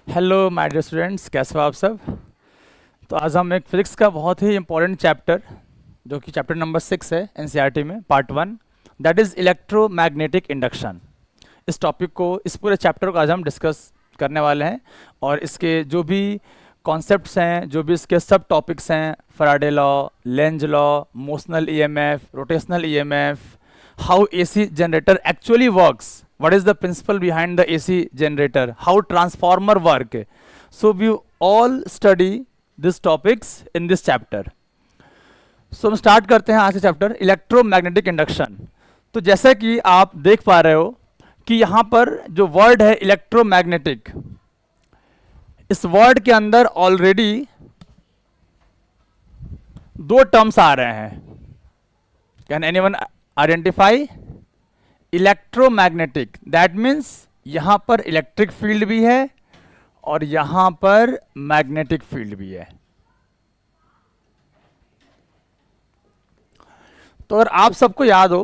Hello my dear students, कैसे हो आप सब। तो आज हम एक फिजिक्स का बहुत ही इंपॉर्टेंट चैप्टर, जो कि चैप्टर नंबर 6 है एनसीईआरटी में, part 1, that is electromagnetic induction. इस टॉपिक को, इस पूरे चैप्टर को आज हम डिस्कस करने वाले हैं। और इसके जो भी कॉन्सेप्ट्स हैं, जो भी इसके सब टॉपिक्स हैं, Faraday law, Lenz law, motional EMF, rotational EMF, how AC generator actually works, what is the principle behind the AC generator, how transformer work. So we all study these topics in this chapter. So हम start करते हैं आज से chapter electromagnetic induction. तो जैसा कि आप देख पा रहे हो कि यहाँ पर जो वर्ड है इलेक्ट्रोमैग्नेटिक, इस वर्ड के अंदर ऑलरेडी दो टर्म्स आ रहे हैं। Can anyone identify? Electromagnetic, that means यहां पर इलेक्ट्रिक फील्ड भी है और यहां पर मैग्नेटिक फील्ड भी है। तो अगर आप सबको याद हो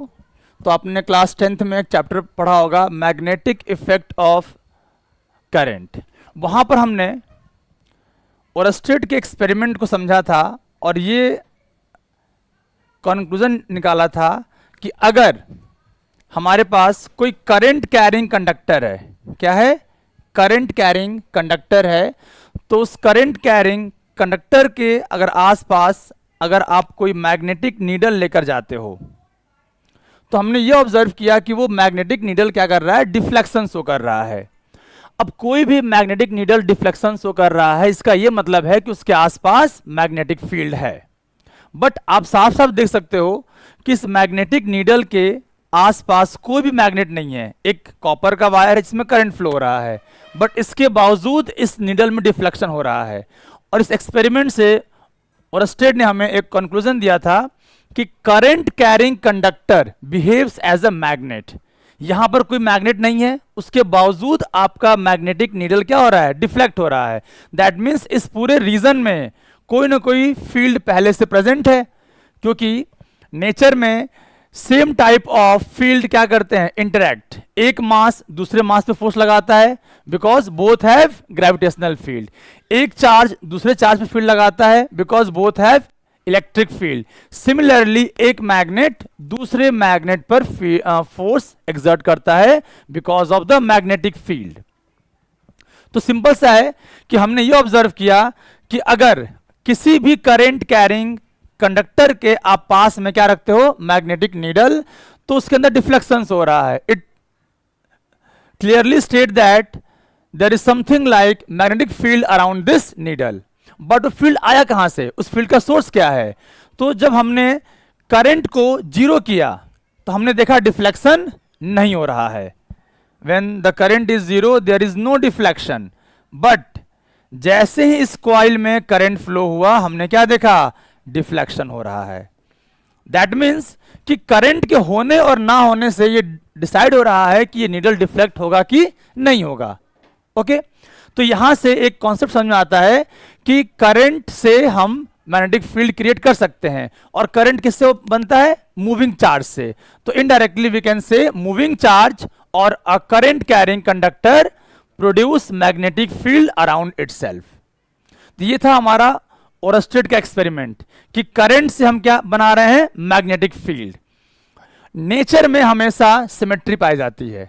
तो आपने क्लास 10th में एक चैप्टर पढ़ा होगा, मैग्नेटिक इफेक्ट ऑफ करंट। वहां पर हमने ओरस्टेड के एक्सपेरिमेंट को समझा था और ये कंक्लूजन निकाला था कि अगर हमारे पास कोई करंट कैरिंग कंडक्टर है, क्या है? करंट कैरिंग कंडक्टर है, तो उस करंट कैरिंग कंडक्टर के अगर आसपास अगर आप कोई मैग्नेटिक नीडल लेकर जाते हो, तो हमने ये ऑब्जर्व किया कि वो मैग्नेटिक नीडल क्या कर रहा है? डिफ्लेक्शन शो कर रहा है। अब कोई भी मैग्नेटिक नीडल डिफ्लेक्शन शो कर रहा है, इसका ये मतलब है कि उसके आसपास मैग्नेटिक फील्ड है। बट आप साफ साफ देख सकते हो कि इस मैग्नेटिक नीडल के आसपास कोई भी मैग्नेट नहीं है। एक कॉपर का वायर है जिसमें करंट फ्लो हो रहा है, बट इसके बावजूद इस नीडल में डिफ्लेक्शन हो रहा है। और इस एक्सपेरिमेंट से ओरस्टेड ने हमें एक कंक्लूजन दिया था कि current carrying conductor behaves as a magnet. यहां पर कोई मैग्नेट नहीं है, उसके बावजूद आपका मैग्नेटिक नीडल क्या हो रहा है? डिफ्लेक्ट हो रहा है। दैट मीन्स इस पूरे रीजन में कोई ना कोई फील्ड पहले से प्रेजेंट है, क्योंकि नेचर में सेम टाइप ऑफ फील्ड क्या करते हैं? इंटरैक्ट। एक मास दूसरे मास पे फोर्स लगाता है because both have gravitational field. एक चार्ज दूसरे चार्ज पे फील्ड लगाता है because both have electric field. Similarly एक मैग्नेट दूसरे मैग्नेट पर फोर्स एक्सर्ट करता है because of the magnetic field. तो सिंपल सा है कि हमने ये ऑब्जर्व किया कि अगर किसी भी करंट कैरिंग कंडक्टर के आप पास में क्या रखते हो? मैग्नेटिक नीडल, तो उसके अंदर डिफ्लेक्शन हो रहा है। It clearly state that there is something like magnetic field around this needle. But वो फील्ड आया कहां से? उस फील्ड का सोर्स क्या है? तो जब हमने करंट को जीरो किया तो हमने देखा डिफ्लेक्शन नहीं हो रहा है। When the current is zero there is no deflection. But जैसे ही इस कॉइल में करंट फ्लो हुआ, हमने क्या देखा? डिफ्लेक्शन हो रहा है। दैट मीन्स कि करंट के होने और ना होने से ये डिसाइड हो रहा है कि ये नीडल डिफ्लेक्ट होगा कि नहीं होगा। ओके, तो यहां से एक कॉन्सेप्ट समझ में आता है कि करंट से हम मैग्नेटिक फील्ड क्रिएट कर सकते हैं। और करंट किससे बनता है? मूविंग चार्ज से। तो indirectly we can say moving charge or a current carrying conductor produce magnetic field around itself. तो ये था हमारा ओरस्टेड का एक्सपेरिमेंट कि करंट से हम क्या बना रहे हैं? Magnetic field. नेचर में हमेशा सिमेट्री पाई जाती है।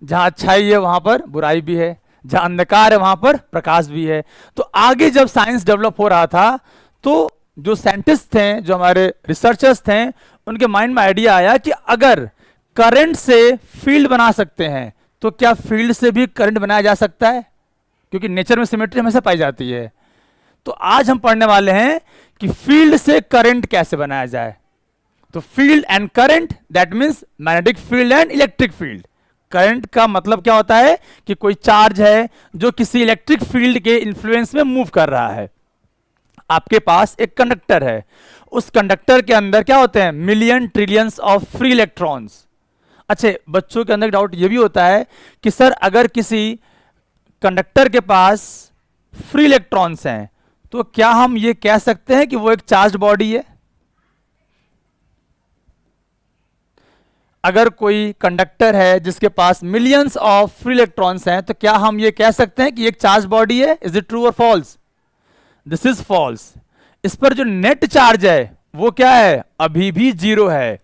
जहां अच्छाई है वहां पर बुराई भी है, जहां अंधकार है वहां पर प्रकाश भी है। तो आगे जब साइंस डेवलप हो रहा था, तो जो साइंटिस्ट थे, जो हमारे रिसर्चर्स थे, उनके माइंड में आइडिया आया कि अगर करंट से फील्ड बना सकते हैं तो क्या फील्ड से भी करंट बनाया जा सकता है? क्योंकि नेचर में सिमेट्री हमेशा पाई जाती है। तो आज हम पढ़ने वाले हैं कि फील्ड से करंट कैसे बनाया जाए। तो field and current, that means magnetic field and electric field. Current का मतलब क्या होता है? कि कोई चार्ज है जो किसी इलेक्ट्रिक फील्ड के इन्फ्लुएंस में मूव कर रहा है। आपके पास एक कंडक्टर है, उस कंडक्टर के अंदर क्या होते हैं? Million trillions of free electrons. अच्छे, बच्चों के अंदर डाउट ये भी होता है कि सर अगर किसी कंडक्टर के पास फ्री इलेक्ट्रॉन्स हैं तो क्या हम ये कह सकते हैं कि वो एक चार्ज बॉडी है? अगर कोई कंडक्टर है जिसके पास मिलियंस ऑफ फ्री इलेक्ट्रॉन्स हैं, तो क्या हम ये कह सकते हैं कि एक चार्ज बॉडी है? इज इट ट्रू और फॉल्स? This is false. इस पर जो नेट चार्ज है वो क्या है? अभी भी जीरो है।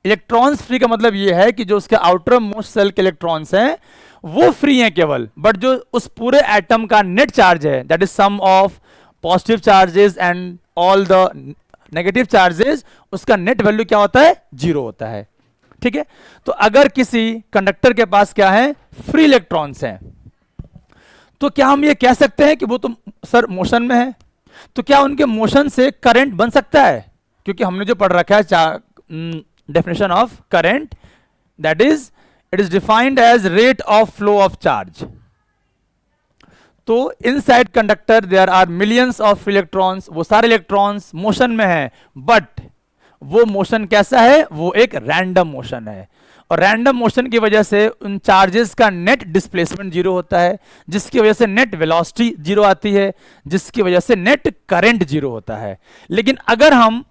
इलेक्ट्रॉन्स फ्री का मतलब ये है कि जो उसके आउटर मोस्ट सेल के इलेक्ट्रॉन्स हैं वो फ्री हैं केवल, बट जो उस पूरे एटम का नेट चार्ज है, that is sum of positive charges and all the negative charges, उसका नेट वैल्यू क्या होता है? जीरो होता है। ठीक है, तो अगर किसी कंडक्टर के पास क्या है? फ्री इलेक्ट्रॉन्स हैं, तो क्या हम ये कह सकते हैं कि वो तो सर मोशन में है, तो क्या उनके मोशन से करंट बन सकता है? क्योंकि हमने जो पढ़ रखा है definition of current, that is it is defined as rate of flow of charge. तो inside conductor there are millions of electrons, वो सारे इलेक्ट्रॉन्स मोशन में हैं, बट वो मोशन कैसा है? वो एक रैंडम मोशन है, और रैंडम मोशन की वजह से उन चार्जेस का नेट डिस्प्लेसमेंट जीरो होता है, जिसकी वजह से नेट वेलोसिटी जीरो आती है, जिसकी वजह से नेट करंट जीरो होता है। लेकिन अगर हम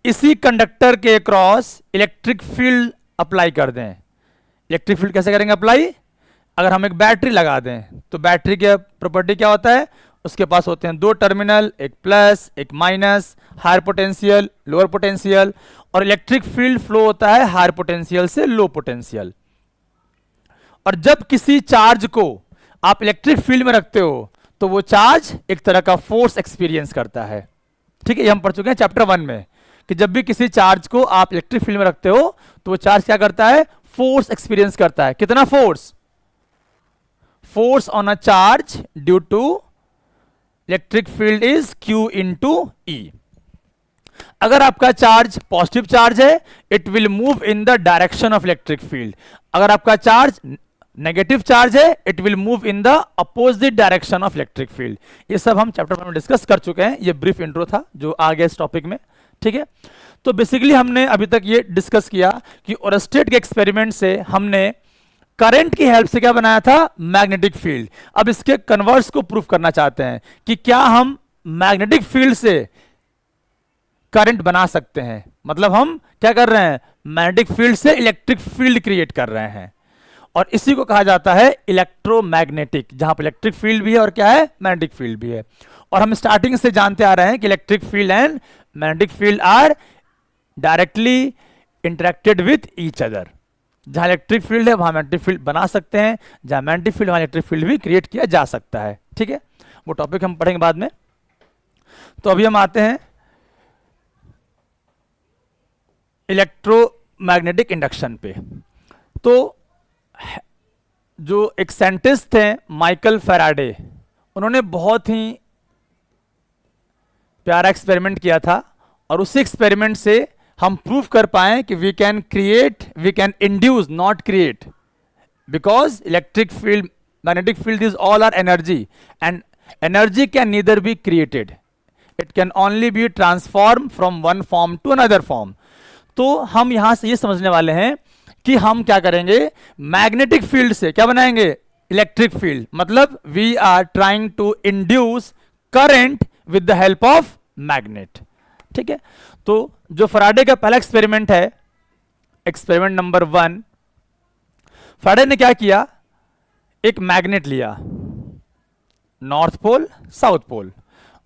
इसी कंडक्टर के क्रॉस इलेक्ट्रिक फील्ड अप्लाई कर दें, इलेक्ट्रिक फील्ड कैसे करेंगे अप्लाई? अगर हम एक बैटरी लगा दें, तो बैटरी का प्रॉपर्टी क्या होता है? उसके पास होते हैं दो टर्मिनल, एक प्लस एक minus, higher potential lower potential, और इलेक्ट्रिक फील्ड फ्लो होता है हायर पोटेंशियल से लो पोटेंशियल। और जब किसी चार्ज को आप इलेक्ट्रिक फील्ड में रखते हो, तो वो चार्ज एक तरह का फोर्स एक्सपीरियंस करता है। ठीक है, ये हम पढ़ चुके हैं चैप्टर 1 में, कि जब भी किसी चार्ज को आप इलेक्ट्रिक फील्ड में रखते हो, तो वो चार्ज क्या करता है? फोर्स एक्सपीरियंस करता है। कितना force? Force on a charge due to electric field is Q into E। अगर आपका चार्ज पॉजिटिव चार्ज है, it will move in the direction of electric field. अगर आपका चार्ज नेगेटिव चार्ज है, it will move in the opposite direction of electric field. ये सब हम chapter 1 में डिस्कस कर चुके हैं, ये ब्रीफ इंट्रो था जो आ गया इस टॉपिक में। ठीक है, तो बेसिकली हमने अभी तक ये डिस्कस किया कि ओरस्टेड के एक्सपेरिमेंट से हमने करंट की हेल्प से क्या बनाया था? Magnetic field. अब इसके कन्वर्स को प्रूफ करना चाहते हैं कि क्या हम मैग्नेटिक फील्ड से करंट बना सकते हैं। मतलब हम क्या कर रहे हैं? मैग्नेटिक फील्ड से इलेक्ट्रिक फील्ड क्रिएट कर रहे हैं, और इसी को कहा जाता है इलेक्ट्रोमैग्नेटिक, जहां पर इलेक्ट्रिक फील्ड भी है और क्या है? मैग्नेटिक फील्ड भी है। और हम स्टार्टिंग से जानते आ रहे हैं कि electric field and magnetic field are directly interacted with each other. जहां इलेक्ट्रिक फील्ड है वहां मैग्नेटिक फील्ड बना सकते हैं, जहां मैग्नेटिक फील्ड वहां इलेक्ट्रिक फील्ड भी क्रिएट किया जा सकता है। ठीक है, वो टॉपिक हम पढ़ेंगे बाद में। तो अभी हम आते हैं इलेक्ट्रोमैग्नेटिक इंडक्शन पे। तो जो एक साइंटिस्ट थे माइकल फैराडे, उन्होंने बहुत ही प्यारा एक्सपेरिमेंट किया था, और उसी एक्सपेरिमेंट से हम प्रूव कर पाए कि we can create, we can induce not create, because electric field magnetic field is all are energy, and energy can neither be created, it can only be transform from one form to another form. तो हम यहां से ये समझने वाले हैं कि हम क्या करेंगे? मैग्नेटिक फील्ड से क्या बनाएंगे? Electric field. मतलब we are trying to induce current with the help of magnet. ठीक है, तो जो फैराडे का पहला एक्सपेरिमेंट है, एक्सपेरिमेंट नंबर 1, फैराडे ने क्या किया? एक मैग्नेट लिया, नॉर्थ पोल साउथ पोल,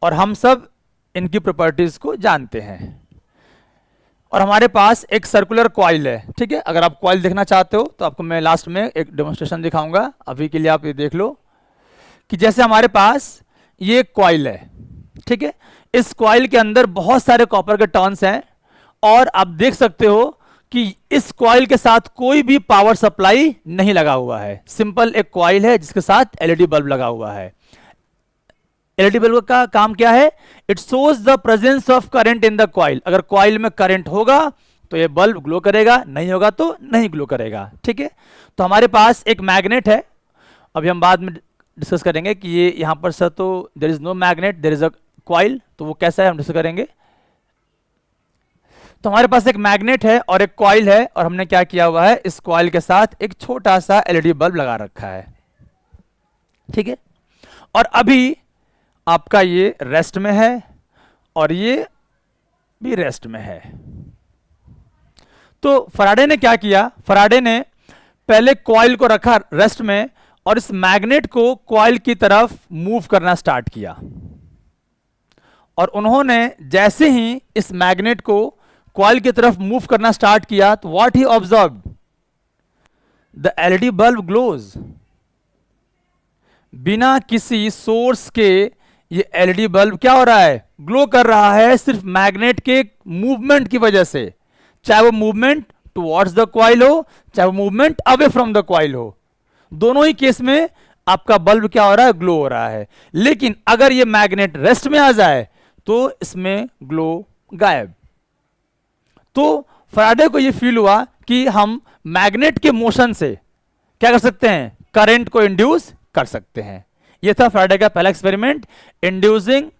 और हम सब इनकी प्रॉपर्टीज को जानते हैं। और हमारे पास एक सर्कुलर कॉइल है। ठीक है, अगर आप कॉइल देखना चाहते हो तो आपको मैं लास्ट में एक डेमोन्स्ट्रेशन दिखाऊंगा, अभी के लिए आप ये देख लो कि जैसे हमारे पास ये कॉइल है। ठीक है, इस कॉइल के अंदर बहुत सारे कॉपर के टर्न्स हैं, और आप देख सकते हो कि इस कॉइल के साथ कोई भी पावर सप्लाई नहीं लगा हुआ है। सिंपल एक कॉइल है जिसके साथ एलईडी बल्ब लगा हुआ है। एलईडी बल्ब का काम क्या है? It shows the presence of current in the coil. अगर कॉइल में करंट होगा तो ये बल्ब ग्लो करेगा, नहीं होगा तो नहीं ग्लो करेगा। ठीक है, तो हमारे पास एक मैग्नेट है, अभी हम बाद में डिस्कस करेंगे कि ये यहां पर सर तो there is no magnet, there is a coil, तो वो कैसा है हम डिस्कस करेंगे। तो हमारे पास एक मैग्नेट है और एक कॉइल है, और हमने क्या किया हुआ है? इस कॉइल के साथ एक छोटा सा एलईडी बल्ब लगा रखा है। ठीक है, और अभी आपका ये रेस्ट में है और ये भी रेस्ट में है। तो फराडे ने क्या किया, फराडे ने पहले कॉइल को रखा रेस्ट में और इस मैग्नेट को कॉइल की तरफ मूव करना स्टार्ट किया, और उन्होंने जैसे ही इस मैग्नेट को कॉइल की तरफ मूव करना स्टार्ट किया तो what he observe, the LED bulb glows. बिना किसी सोर्स के ये एलईडी बल्ब क्या हो रहा है, ग्लो कर रहा है, सिर्फ मैग्नेट के मूवमेंट की वजह से, चाहे वो मूवमेंट टुवर्ड्स द कॉइल हो, चाहे वो movement away from the coil हो, दोनों ही केस में आपका बल्ब क्या हो रहा है, ग्लो हो रहा है। लेकिन अगर ये मैग्नेट रेस्ट में आ जाए तो इसमें ग्लो गायब। तो फराडे को ये फील हुआ कि हम मैग्नेट के मोशन से क्या कर सकते हैं, करंट को इंड्यूस कर सकते हैं। ये था फराडे का पहला experiment, inducing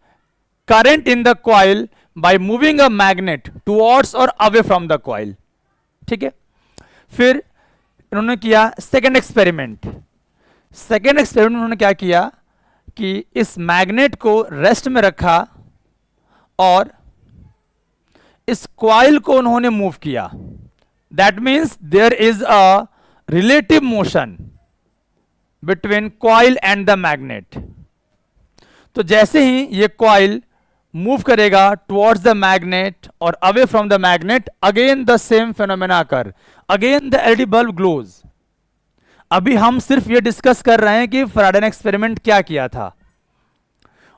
current in the coil by moving a magnet towards और अवे फ्रॉम द कॉइल। ठीक है, फिर इन्होंने किया सेकेंड एक्सपेरिमेंट। सेकेंड एक्सपेरिमेंट उन्होंने क्या किया कि इस मैग्नेट को रेस्ट में रखा और इस कॉइल को उन्होंने मूव किया। That means there is a relative motion between coil and the magnet. तो जैसे ही ये कॉइल मूव करेगा टुवर्ड्स द मैग्नेट और away from the magnet, again the same phenomena occur, again the LED bulb glows. अभी हम सिर्फ ये डिस्कस कर रहे हैं कि फराडे ने एक्सपेरिमेंट क्या किया था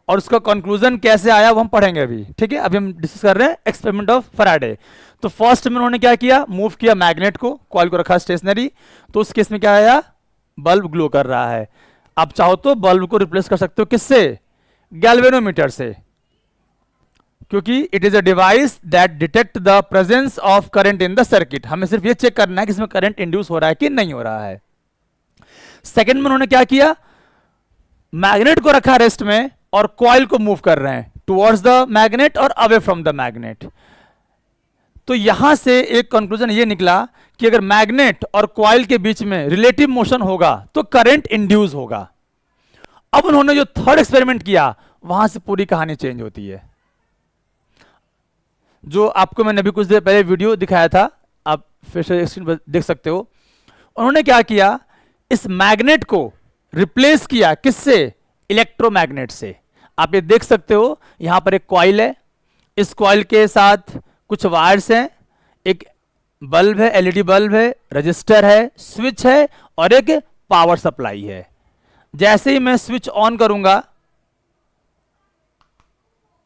और उसका कंक्लूजन कैसे आया, वो हम पढ़ेंगे अभी। ठीक है, अभी हम डिस्कस कर रहे हैं एक्सपेरिमेंट ऑफ फराडे। तो फर्स्ट में उन्होंने क्या किया, मूव किया मैग्नेट को, कॉइल को रखा स्टेशनरी, तो उस केस में क्या आया, बल्ब ग्लो कर रहा है। आप चाहो तो बल्ब को रिप्लेस कर सकते हो किससे, गैल्वेनोमीटर से, क्योंकि it is a device that detect the presence of current in the circuit. हमें सिर्फ ये चेक करना है कि इसमें करंट इंड्यूस हो रहा है कि नहीं हो रहा है। सेकंड में उन्होंने क्या किया, मैग्नेट को रखा रेस्ट में और कॉइल को मूव कर रहे हैं टुवर्ड्स द मैग्नेट और अवे फ्रॉम द मैग्नेट। तो यहां से एक कंक्लूजन ये निकला कि अगर मैग्नेट और कॉइल के बीच में रिलेटिव मोशन होगा तो करंट इंड्यूस होगा। अब उन्होंने जो थर्ड एक्सपेरिमेंट किया वहां से पूरी कहानी चेंज होती है। जो आपको मैंने अभी कुछ देर पहले वीडियो दिखाया था, आप फिर से स्क्रीन पर देख सकते हो। उन्होंने क्या किया, इस मैग्नेट को रिप्लेस किया किससे, इलेक्ट्रोमैग्नेट से। आप ये देख सकते हो, यहां पर एक कॉइल है, इस कॉइल के साथ कुछ वायर्स हैं, एक बल्ब है, एलईडी बल्ब है, रजिस्टर है, स्विच है और एक पावर सप्लाई है। जैसे ही मैं स्विच ऑन करूंगा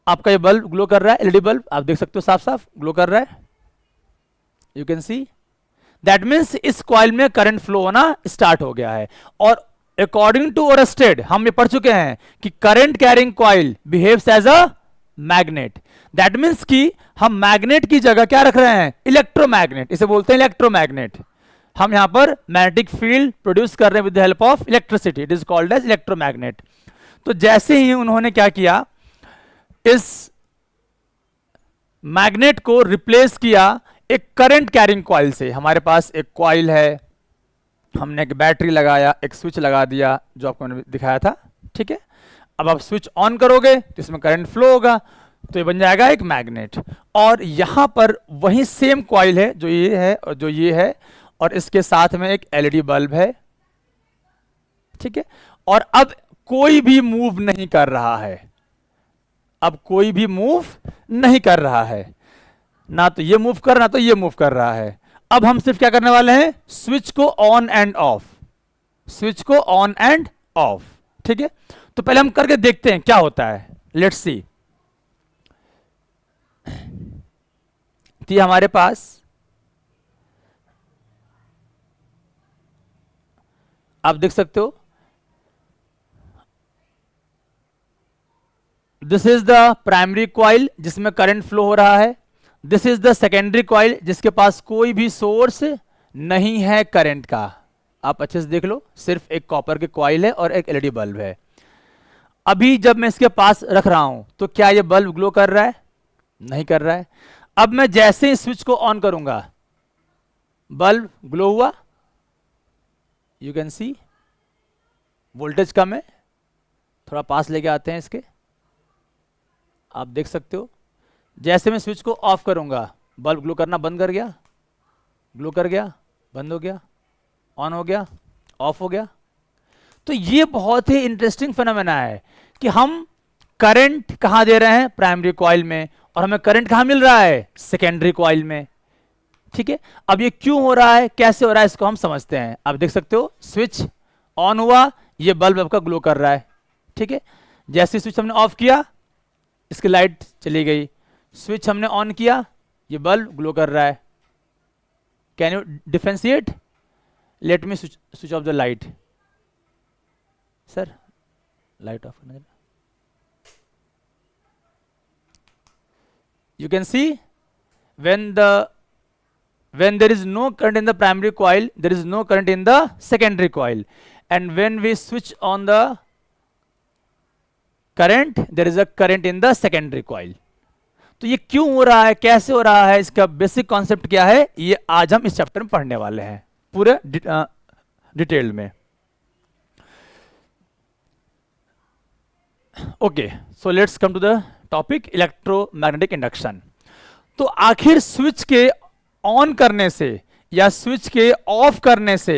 आपका ये बल्ब ग्लो कर रहा है, एलईडी बल्ब आप देख सकते हो साफ साफ ग्लो कर रहा है, you can see. That means इस कॉइल में करंट फ्लो होना स्टार्ट हो गया है। और अकॉर्डिंग टू ओरस्टेड हम ये पढ़ चुके हैं कि current carrying coil behaves as a magnet. That means कि हम मैग्नेट की जगह क्या रख रहे हैं, इलेक्ट्रोमैग्नेट, इसे बोलते हैं इलेक्ट्रोमैग्नेट। हम यहां पर मैग्नेटिक फील्ड प्रोड्यूस कर रहे हैं with the help of electricity, it is called as electromagnet. तो जैसे ही उन्होंने क्या किया, इस मैग्नेट को रिप्लेस किया एक करंट कैरिंग कॉइल से। हमारे पास एक कॉइल है, हमने एक बैटरी लगाया, एक स्विच लगा दिया जो आपको मैंने दिखाया था। ठीक है, अब आप स्विच ऑन करोगे तो इसमें करंट फ्लो होगा, तो ये बन जाएगा एक मैग्नेट। और यहां पर वही सेम कॉइल है जो ये है और जो ये है, और इसके साथ में एक एलईडी बल्ब है। ठीक है, और अब कोई भी मूव नहीं कर रहा है, अब कोई भी मूव नहीं कर रहा है, ना तो ये मूव कर, ना तो ये मूव कर रहा है। अब हम सिर्फ क्या करने वाले हैं, स्विच को ऑन एंड ऑफ, स्विच को ऑन एंड ऑफ। ठीक है, तो पहले हम करके देखते हैं क्या होता है, लेट्स सी। तो हमारे पास आप देख सकते हो, this is the primary coil जिसमें करंट फ्लो हो रहा है, this is the secondary coil जिसके पास कोई भी सोर्स नहीं है करंट का। आप अच्छे से देख लो, सिर्फ एक कॉपर के कॉइल है और एक एलईडी बल्ब है। अभी जब मैं इसके पास रख रहा हूं तो क्या ये बल्ब ग्लो कर रहा है, नहीं कर रहा है। अब मैं जैसे ही स्विच को ऑन करूंगा बल्ब ग्लो हुआ, यू कैन सी। वोल्टेज कम है, थोड़ा पास लेके आते हैं इसके, आप देख सकते हो। जैसे मैं स्विच को ऑफ करूंगा बल्ब ग्लो करना बंद कर गया, ग्लो कर गया, बंद हो गया, ऑन हो गया, ऑफ हो गया। तो ये बहुत ही इंटरेस्टिंग फिनोमेना है कि हम करंट कहां दे रहे हैं, प्राइमरी कॉइल में, और हमें करंट कहां मिल रहा है, सेकेंडरी कॉइल में। ठीक है, अब ये क्यों हो रहा है, कैसे हो रहा है, इसको हम समझते हैं। आप देख सकते हो स्विच ऑन हुआ, ये बल्ब आपका ग्लो कर रहा है। ठीक है, जैसे स्विच हमने ऑफ किया, इसकी लाइट चली गई। स्विच हमने ऑन किया, ये बल्ब ग्लो कर रहा है। Can you differentiate? Let me switch off the light. Sir light of करना। You can see when there is no current in the primary coil, there is no current in the secondary coil, and when we switch on the current, there is a current in the secondary coil. तो ये क्यों हो रहा है, कैसे हो रहा है, इसका बेसिक कॉन्सेप्ट क्या है, ये आज हम इस चैप्टर में पढ़ने वाले हैं पूरे डिटेल में। Okay, so let's come to the topic electromagnetic induction. तो आखिर स्विच के ऑन करने से या स्विच के ऑफ करने से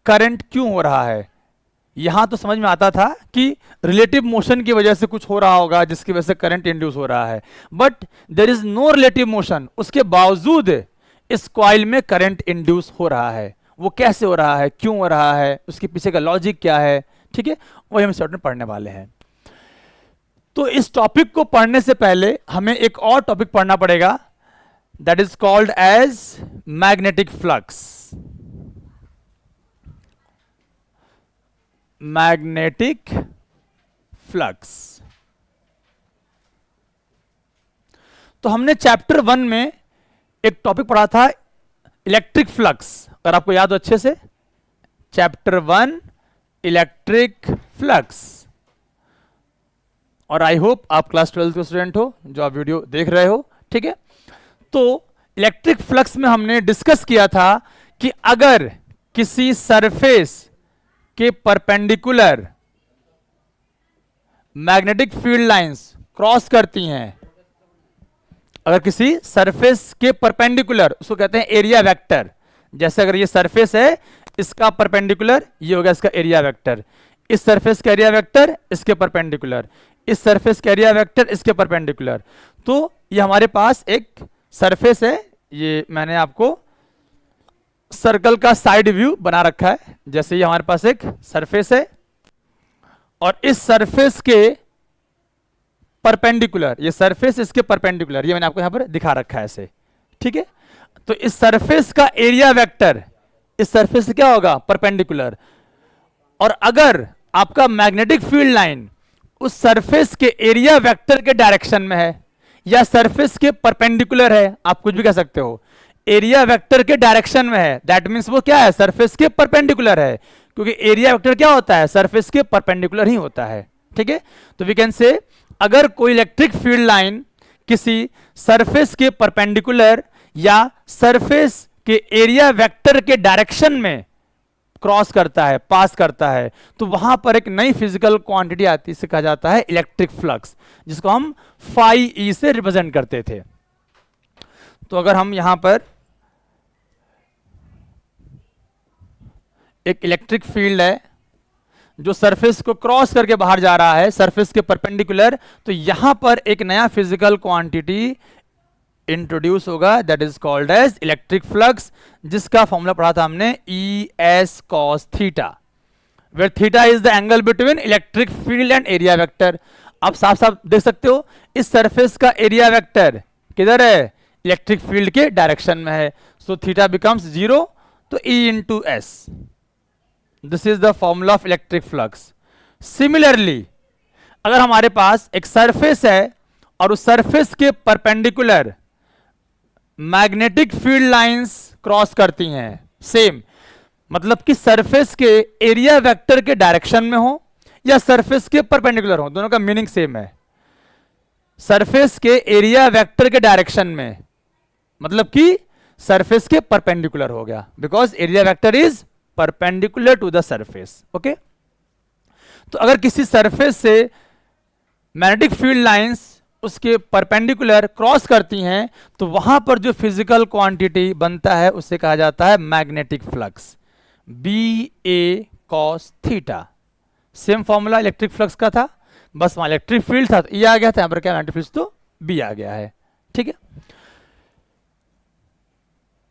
करंट क्यों हो रहा है। यहां तो समझ में आता था कि रिलेटिव मोशन की वजह से कुछ हो रहा होगा जिसकी वजह से करंट इंड्यूस हो रहा है, but there is no relative motion, उसके बावजूद इस कॉइल में करंट इंड्यूस हो रहा है। वो कैसे हो रहा है, क्यों हो रहा है, उसके पीछे का लॉजिक क्या है, ठीक है, वही हम शॉर्ट में पढ़ने वाले हैं। तो इस टॉपिक को पढ़ने से पहले हमें एक और टॉपिक पढ़ना पड़ेगा, that is called as magnetic flux. Magnetic flux. तो हमने चैप्टर 1 में एक टॉपिक पढ़ा था इलेक्ट्रिक फ्लक्स, अगर आपको याद हो अच्छे से, चैप्टर 1 इलेक्ट्रिक फ्लक्स। और आई होप आप क्लास 12 के स्टूडेंट हो जो आप वीडियो देख रहे हो, ठीक है। तो इलेक्ट्रिक फ्लक्स में हमने डिस्कस किया था कि अगर किसी सरफेस के perpendicular magnetic field lines cross करती हैं, अगर किसी सरफेस के परपेंडिकुलर, उसको कहते हैं एरिया वेक्टर। जैसे अगर ये सरफेस है, इसका परपेंडिकुलर ये हो गया इसका एरिया वेक्टर, इस सरफेस का एरिया वेक्टर इसके परपेंडिकुलर, इस सरफेस का एरिया वेक्टर इसके परपेंडिकुलर। तो ये हमारे पास एक सरफेस है, ये मैंने आपको सर्कल का साइड व्यू बना रखा है। जैसे ये हमारे पास एक सरफेस है और इस सरफेस के परपेंडिकुलर, ये सरफेस इसके परपेंडिकुलर, ये मैंने आपको यहां पर दिखा रखा है ऐसे, ठीक है। तो इस सरफेस का एरिया वेक्टर इस सरफेस से क्या होगा, परपेंडिकुलर। और अगर आपका मैग्नेटिक फील्ड लाइन उस सरफेस के एरिया वेक्टर के डायरेक्शन में है या सरफेस के परपेंडिकुलर है, आप कुछ भी कह सकते हो, एरिया वेक्टर के डायरेक्शन में है, दैट मींस वो क्या है, सरफेस के परपेंडिकुलर है, क्योंकि एरिया वेक्टर क्या होता है, सरफेस के परपेंडिकुलर ही होता है, ठीक है। तो वी कैन से अगर कोई इलेक्ट्रिक फील्ड लाइन किसी सरफेस के परपेंडिकुलर या सरफेस के एरिया वेक्टर के डायरेक्शन में क्रॉस करता है, पास करता है, तो वहां पर एक नई फिजिकल क्वांटिटी आती है, इसे कहा जाता है इलेक्ट्रिक फ्लक्स, जिसको हम फाई ई से रिप्रेजेंट करते थे। तो अगर हम यहां पर एक इलेक्ट्रिक फील्ड है जो सरफेस को क्रॉस करके बाहर जा रहा है, सरफेस के परपेंडिकुलर, तो यहां पर एक नया फिजिकल क्वांटिटी इंट्रोड्यूस होगा, that is called as electric flux, जिसका फॉर्मूला पढ़ा था हमने E S cos theta, where theta is the angle between electric field and area vector. आप साफ साफ देख सकते हो इस सरफेस का एरिया वेक्टर किधर है, इलेक्ट्रिक फील्ड के डायरेक्शन में है, सो थीटा बिकम्स 0, तो E into S, this is the formula of electric flux. Similarly अगर हमारे पास एक सरफेस है और उस सरफेस के perpendicular magnetic field lines cross करती हैं, सेम मतलब कि सरफेस के एरिया वेक्टर के डायरेक्शन में हो या सरफेस के परपेंडिकुलर हो, दोनों का मीनिंग सेम है। सरफेस के एरिया वेक्टर के डायरेक्शन में मतलब कि सरफेस के परपेंडिकुलर हो गया, because area vector is perpendicular to the surface, okay. तो अगर किसी सरफेस से मैग्नेटिक फील्ड लाइंस उसके परपेंडिकुलर क्रॉस करती हैं तो वहां पर जो फिजिकल क्वांटिटी बनता है उसे कहा जाता है magnetic flux, B A cos theta. Same formula electric flux का था, बस वहां इलेक्ट्रिक फील्ड था तो ये आ गया था, यहां पर क्या मैग्नेटिक फील्ड तो बी आ गया है। ठीक है,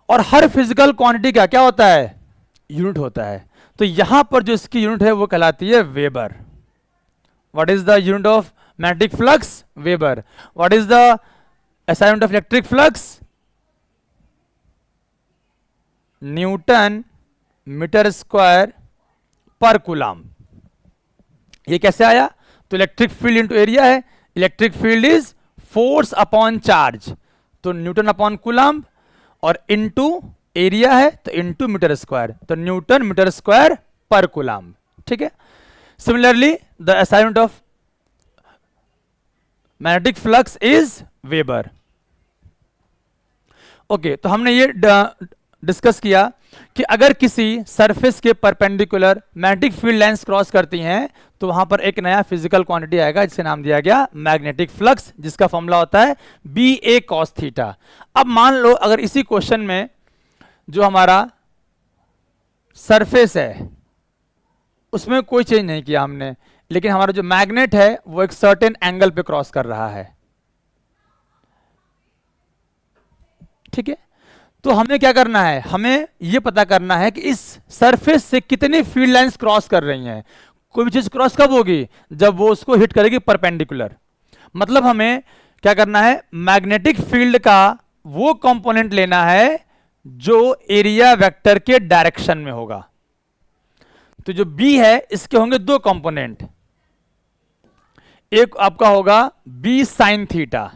और हर फिजिकल क्वांटिटी का क्या होता है, यूनिट होता है। तो यहां पर जो इसकी यूनिट है वो कहलाती है weber. What is the unit of magnetic flux, weber. What is the SI unit of electric flux, newton metre square per coulomb. ये कैसे आया, तो इलेक्ट्रिक फील्ड इनटू एरिया है, electric field is force upon charge, तो newton upon coulomb, और into area है तो into metre square, तो newton metre square per coulomb. ठीक है, similarly the SI unit of magnetic flux is weber. Okay, तो हमने ये डिस्कस किया कि अगर किसी सरफेस के perpendicular magnetic field lines cross करती हैं तो वहां पर एक नया फिजिकल क्वांटिटी आएगा जिसे नाम दिया गया मैग्नेटिक फ्लक्स, जिसका फॉर्मूला होता है बी ए कॉस थीटा। अब मान लो अगर इसी क्वेश्चन में जो हमारा सरफेस है उसमें कोई चेंज नहीं किया हमने, लेकिन हमारा जो मैग्नेट है वो एक सर्टेन एंगल पे क्रॉस कर रहा है। ठीक है, तो हमें क्या करना है, हमें यह पता करना है कि इस सरफेस से कितनी फील्ड लाइंस क्रॉस कर रही हैं। कोई भी चीज क्रॉस कब होगी, जब वो उसको हिट करेगी परपेंडिकुलर। मतलब हमें क्या करना है, मैग्नेटिक फील्ड का वो कंपोनेंट लेना है जो एरिया वेक्टर के डायरेक्शन में होगा। तो जो बी है इसके होंगे दो कंपोनेंट, एक आपका होगा बी साइन थीटा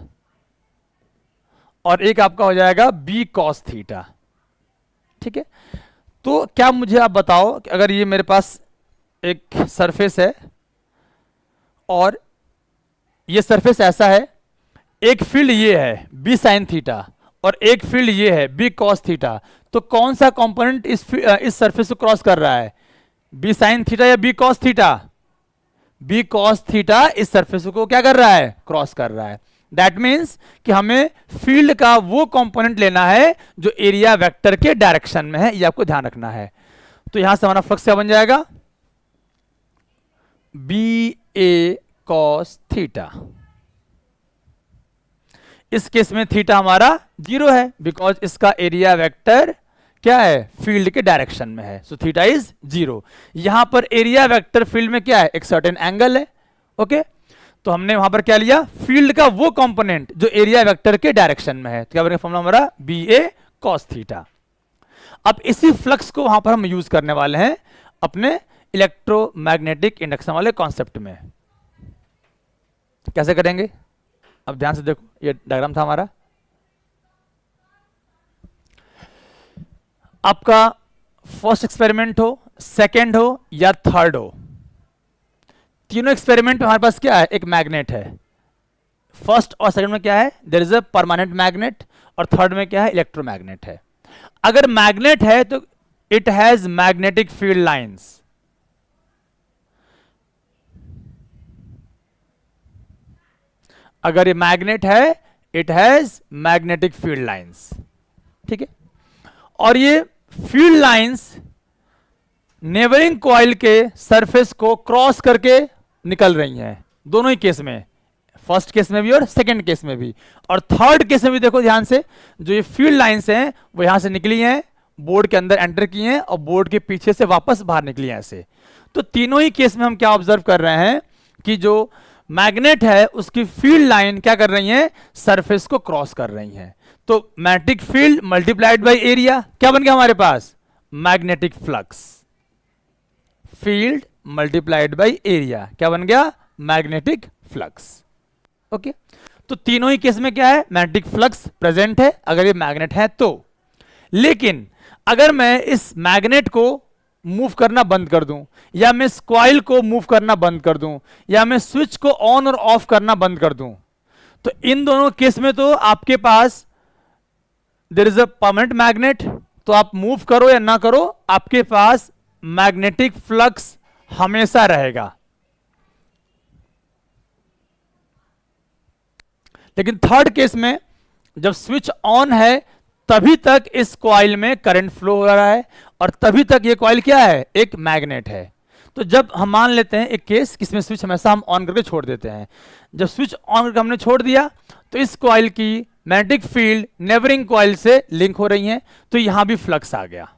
और एक आपका हो जाएगा बी कॉस थीटा। ठीक है, तो क्या मुझे आप बताओ कि अगर ये मेरे पास एक सरफेस है और ये सरफेस ऐसा है, एक फील्ड ये है बी साइन थीटा और एक फील्ड ये है बी कॉस थीटा, तो कौन सा कंपोनेंट इस सरफेस को क्रॉस कर रहा है, बी साइन थीटा या B cos theta? B cos theta इस सरफेस को क्या कर रहा है, क्रॉस कर रहा है। दैट मीन्स कि हमें फील्ड का वो कंपोनेंट लेना है जो एरिया वेक्टर के डायरेक्शन में है, ये आपको ध्यान रखना है। तो यहां से हमारा फ्लक्स क्या बन जाएगा, बी ए कॉस थीटा। इस केस में थीटा हमारा 0 है बिकॉज इसका एरिया वेक्टर क्या है, फील्ड के डायरेक्शन में है, सो थीटा इज 0। यहां पर एरिया वेक्टर फील्ड में क्या है, एक सर्टेन एंगल है। ओके, तो हमने वहां पर क्या लिया, फील्ड का वो कंपोनेंट जो एरिया वेक्टर के डायरेक्शन में है, तो क्या बनेगा फॉर्मूला हमारा बी ए कॉस थीटा। अब इसी फ्लक्स को वहां पर हम यूज करने वाले हैं अपने इलेक्ट्रोमैग्नेटिक इंडक्शन वाले कॉन्सेप्ट में। कैसे करेंगे, अब ध्यान से देखो, ये डायग्राम था हमारा। आपका फर्स्ट एक्सपेरिमेंट हो, सेकेंड हो या थर्ड हो, तीनों एक्सपेरिमेंट में हमारे पास क्या है, एक मैग्नेट है। फर्स्ट और सेकंड में क्या है, there is a permanent magnet, और थर्ड में क्या है, इलेक्ट्रोमैग्नेट है। अगर मैग्नेट है तो it has magnetic field lines. अगर ये मैग्नेट है it has magnetic field lines. ठीक है, और ये फील्ड लाइंस नेबरिंग कॉइल के सरफेस को क्रॉस करके निकल रही हैं, दोनों ही केस में, फर्स्ट केस में भी और सेकंड केस में भी। और थर्ड केस में भी देखो ध्यान से, जो ये फील्ड लाइंस हैं वो यहां से निकली हैं, बोर्ड के अंदर एंटर की हैं और बोर्ड के पीछे से वापस बाहर निकली हैं ऐसे। तो तीनों ही केस में हम क्या ऑब्जर्व कर रहे हैं कि जो मैग्नेट है उसकी फील्ड लाइन क्या कर रही है, सरफेस को क्रॉस कर रही है। तो magnetic field multiplied by area क्या बन गया हमारे पास, magnetic flux. Field multiplied by area क्या बन गया, मैग्नेटिक फ्लक्स। ओके, तो तीनों ही केस में क्या है, मैग्नेटिक फ्लक्स प्रेजेंट है अगर ये मैग्नेट है तो। लेकिन अगर मैं इस मैग्नेट को मूव करना बंद कर दूं, या मैं इस कॉइल को मूव करना बंद कर दूं, या मैं स्विच को ऑन और ऑफ करना बंद कर दूं, तो इन दोनों केस में तो आपके पास there is a permanent magnet, तो आप मूव करो या ना करो आपके पास मैग्नेटिक फ्लक्स हमेशा रहेगा। लेकिन थर्ड केस में जब स्विच ऑन है तभी तक इस कॉइल में करंट फ्लो हो रहा है और तभी तक ये कॉइल क्या है, एक मैग्नेट है। तो जब हम मान लेते हैं एक केस किसमें स्विच हमेशा हम ऑन करके छोड़ देते हैं, जब स्विच ऑन करके हमने छोड़ दिया तो इस कॉइल की मैग्नेटिक फील्ड नेबरिंग कॉइल से लिंक हो रही है, तो यहां भी फ्लक्स आ गया।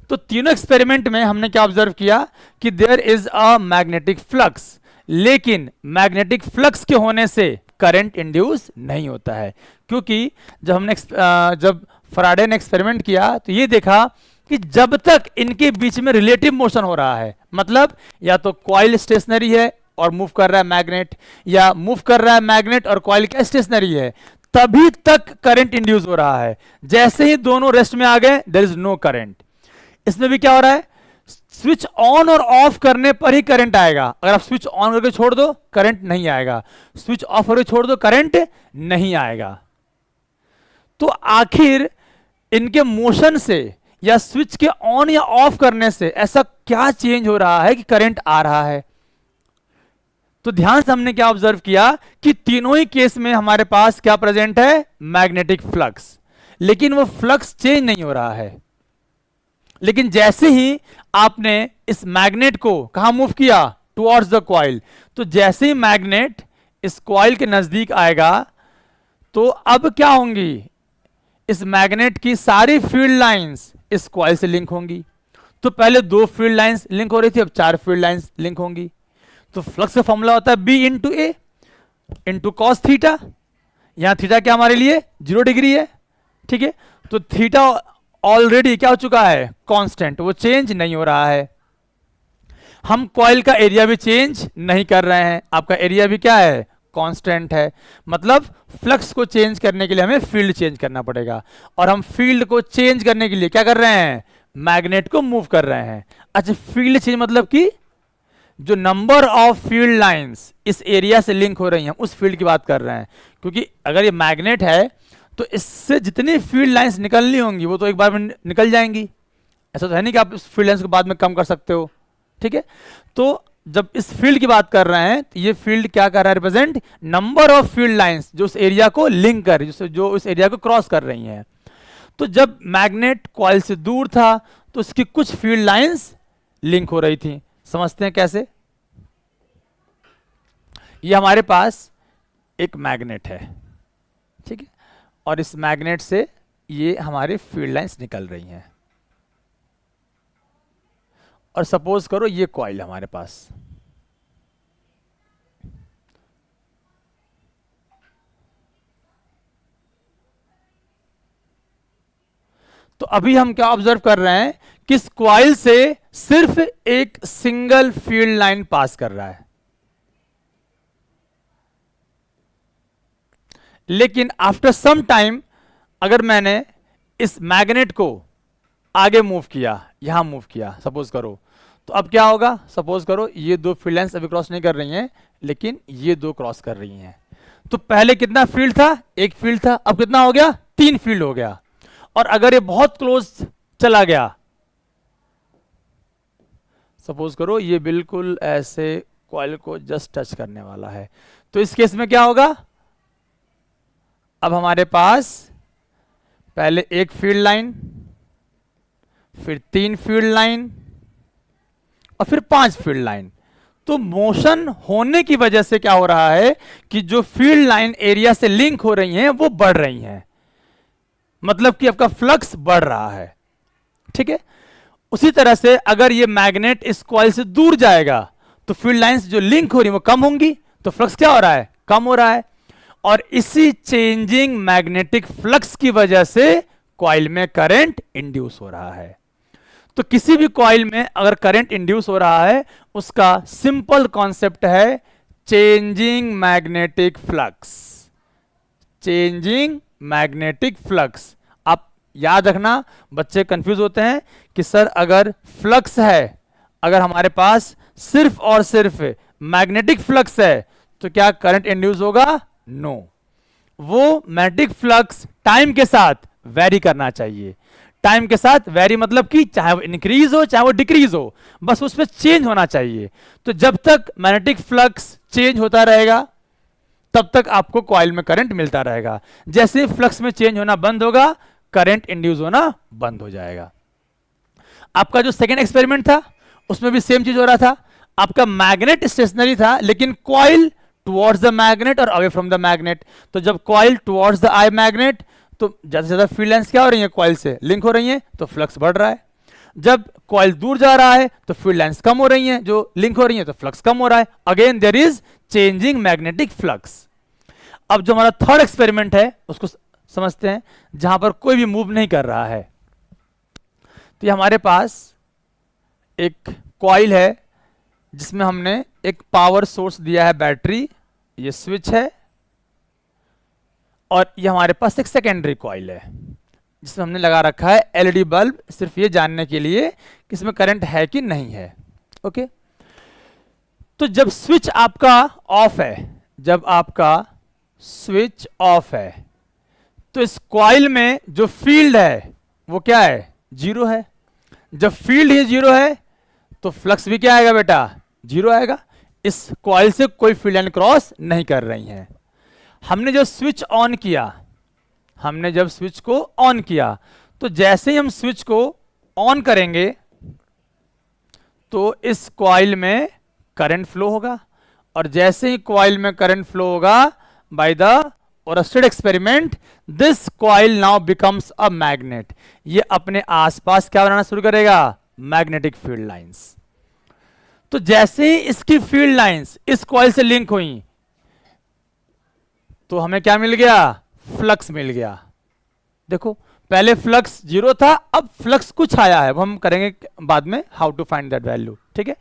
तो तीनों एक्सपेरिमेंट में हमने क्या ऑब्जर्व किया कि there is a magnetic flux, लेकिन मैग्नेटिक फ्लक्स के होने से करंट इंड्यूस नहीं होता है, क्योंकि जब फैराडे ने एक्सपेरिमेंट किया तो ये देखा कि जब तक इनके बीच में रिलेटिव मोशन हो रहा है, मतलब या तो कॉइल स्टेशनरी है और मूव कर रहा है मैग्नेट, या मूव कर रहा है मैग्नेट और कॉइल क्या स्टेशनरी है, तभी तक करंट इंड्यूस हो रहा है। जैसे ही दोनों रेस्ट में आ गए देयर इज नो करंट। इसमें भी क्या हो रहा है, स्विच ऑन और ऑफ करने पर ही करंट आएगा। अगर आप स्विच ऑन करके छोड़ दो करंट नहीं आएगा, स्विच ऑफ करके छोड़ दो करंट नहीं आएगा। तो आखिर इनके मोशन से या स्विच के ऑन या ऑफ करने से ऐसा क्या चेंज हो रहा है कि करंट आ रहा है। तो ध्यान से हमने क्या ऑब्जर्व किया कि तीनों ही केस में हमारे पास क्या प्रेजेंट है, मैग्नेटिक फ्लक्स, लेकिन वो फ्लक्स चेंज नहीं हो रहा है। लेकिन जैसे ही आपने इस मैग्नेट को कहां मूव किया, टुवर्ड्स द कॉइल, तो जैसे ही मैग्नेट इस कॉइल के नजदीक आएगा तो अब क्या होंगी, इस मैग्नेट की सारी फील्ड लाइंस इस कॉइल से लिंक होंगी। तो पहले 2 फील्ड लाइंस लिंक हो रही थी, अब 4 फील्ड लाइंस लिंक होंगी। तो फ्लक्स का फॉर्मूला होता है B इंटू ए इंटू कॉस थीटा। यहां थीटा क्या हमारे लिए 0 डिग्री है, ठीक है। तो थीटा ऑलरेडी क्या हो चुका है, कांस्टेंट, वो चेंज नहीं हो रहा है। हम कॉइल का एरिया भी चेंज नहीं कर रहे हैं, आपका एरिया भी क्या है, कांस्टेंट है। मतलब फ्लक्स को चेंज करने के लिए हमें फील्ड चेंज करना पड़ेगा, और हम फील्ड को चेंज करने के लिए क्या कर रहे हैं, मैग्नेट को मूव कर रहे हैं। अच्छा, फील्ड चेंज मतलब कि जो नंबर ऑफ फील्ड लाइंस इस एरिया से लिंक हो रही हैं उस फील्ड की बात कर रहे हैं, क्योंकि अगर ये मैग्नेट है तो इससे जितनी फील्ड लाइंस निकलनी होंगी वो तो एक बार में निकल जाएंगी। ऐसा तो है नहीं कि आप इस फील्ड लाइंस को बाद में कम कर सकते हो, ठीक है। तो जब इस फील्ड की बात कर रहे हैं तो ये फील्ड क्या कर रहा है, represent number of field lines जो उस एरिया को लिंक कर, जो उस एरिया को क्रॉस कर रही हैं। तो जब मैग्नेट कॉइल से दूर था तो उसकी कुछ फील्ड लाइंस लिंक हो रही थी। समझते हैं कैसे। ये हमारे पास एक मैग्नेट है, ठीक है, और इस मैग्नेट से ये हमारी फील्ड लाइंस निकल रही हैं। और सपोज करो ये कॉइल हमारे पास, तो अभी हम क्या ऑब्जर्व कर रहे हैं कि इस कॉइल से सिर्फ एक सिंगल फील्ड लाइन पास कर रहा है, लेकिन आफ्टर सम टाइम अगर मैंने इस मैग्नेट को आगे मूव किया, यहां मूव किया सपोज करो, तो अब क्या होगा, सपोज करो ये 2 फील्ड लाइंस अभी क्रॉस नहीं कर रही हैं लेकिन ये 2 क्रॉस कर रही हैं। तो पहले कितना फील्ड था, एक फील्ड था, अब कितना हो गया, 3 फील्ड हो गया। और अगर ये बहुत क्लोज चला गया, सपोज करो ये बिल्कुल ऐसे कॉइल को जस्ट टच करने वाला है, तो इस केस में क्या होगा, अब हमारे पास पहले एक फील्ड लाइन, फिर 3 फील्ड लाइन और फिर 5 फील्ड लाइन। तो मोशन होने की वजह से क्या हो रहा है कि जो फील्ड लाइन एरिया से लिंक हो रही हैं वो बढ़ रही हैं, मतलब कि आपका फ्लक्स बढ़ रहा है, ठीक है। उसी तरह से अगर ये मैग्नेट इस कॉइल से दूर जाएगा तो फील्ड लाइंस जो लिंक हो रही है वो कम होंगी, तो फ्लक्स क्या हो रहा है, कम हो रहा है। और इसी चेंजिंग मैग्नेटिक फ्लक्स की वजह से कॉइल में करंट इंड्यूस हो रहा है। तो किसी भी कॉइल में अगर करंट इंड्यूस हो रहा है उसका सिंपल कॉन्सेप्ट है changing magnetic flux, changing magnetic flux. आप याद रखना, बच्चे कंफ्यूज होते हैं कि सर अगर फ्लक्स है, अगर हमारे पास सिर्फ और सिर्फ मैग्नेटिक फ्लक्स है तो क्या करंट इंड्यूस होगा, नो। वो मैग्नेटिक फ्लक्स टाइम के साथ वेरी करना चाहिए। टाइम के साथ वेरी मतलब कि चाहे वो इंक्रीज हो चाहे वो डिक्रीज हो, बस उसमें चेंज होना चाहिए। तो जब तक मैग्नेटिक फ्लक्स चेंज होता रहेगा तब तक आपको कॉइल में करंट मिलता रहेगा। जैसे ही फ्लक्स में चेंज होना बंद होगा, करंट इंड्यूस होना बंद हो जाएगा। आपका जो सेकेंड एक्सपेरिमेंट था उसमें भी सेम चीज हो रहा था। आपका मैग्नेट स्टेशनरी था लेकिन कॉइल टुवर्ड्स द मैग्नेट और अवे फ्रॉम द मैग्नेट। तो जब coil towards the I magnet, तो ज्यादा से ज्यादा फील्ड लाइंस क्या हो रही है, कॉइल से लिंक हो रही है, तो फ्लक्स बढ़ रहा है। जब कॉइल दूर जा रहा है तो फील्ड लाइंस कम हो रही हैं, जो लिंक हो रही हैं, तो फ्लक्स कम हो रहा है। Again there is changing magnetic flux. अब जो हमारा थर्ड एक्सपेरिमेंट है उसको समझते हैं, जहां पर कोई भी मूव नहीं कर रहा है। तो ये हमारे पास एक कॉइल है जिसमें हमने एक पावर सोर्स दिया है, बैटरी, ये स्विच है, और ये हमारे पास एक सेकेंडरी कॉइल है जिसमें हमने लगा रखा है एलईडी बल्ब, सिर्फ ये जानने के लिए कि इसमें करंट है कि नहीं है। ओके, तो जब स्विच आपका ऑफ है, जब आपका स्विच ऑफ है, तो इस कॉइल में जो फील्ड है वो क्या है, जीरो है। जब फील्ड ही जीरो है तो फ्लक्स भी क्या आएगा बेटा, जीरो आएगा। इस कॉइल से कोई फील्ड लाइन क्रॉस नहीं कर रही है। हमने जो स्विच ऑन किया, हमने जब स्विच को ऑन किया, तो जैसे ही हम स्विच को ऑन करेंगे तो इस कॉइल में करंट फ्लो होगा, और जैसे ही कॉइल में करंट फ्लो होगा, by the Oersted experiment, this coil now becomes a magnet. ये अपने आसपास क्या बनाना शुरू करेगा, मैग्नेटिक फील्ड लाइंस। तो जैसे ही इसकी फील्ड लाइंस इस कॉइल से लिंक हुई तो हमें क्या मिल गया, फ्लक्स मिल गया। देखो पहले फ्लक्स जीरो था, अब फ्लक्स कुछ आया है, वो हम करेंगे बाद में, how to find that value. ठीक है,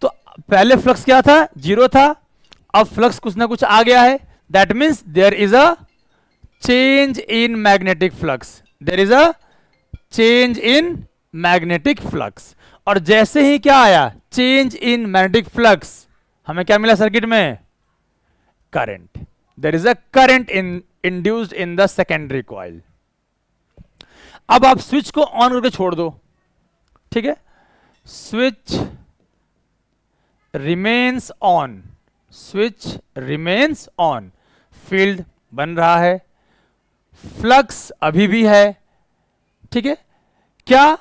तो पहले फ्लक्स क्या था, जीरो था, अब फ्लक्स कुछ ना कुछ आ गया है। That means there is a change in magnetic flux, there is a change in magnetic flux. और जैसे ही क्या आया, चेंज इन मैग्नेटिक फ्लक्स, हमें क्या मिला सर्किट में, current. There is a current induced in the secondary coil. अब आप स्विच को ऑन करके छोड़ दो, ठीक है, switch remains on, switch remains on, field बन रहा है, फ्लक्स अभी भी है। ठीक है, क्या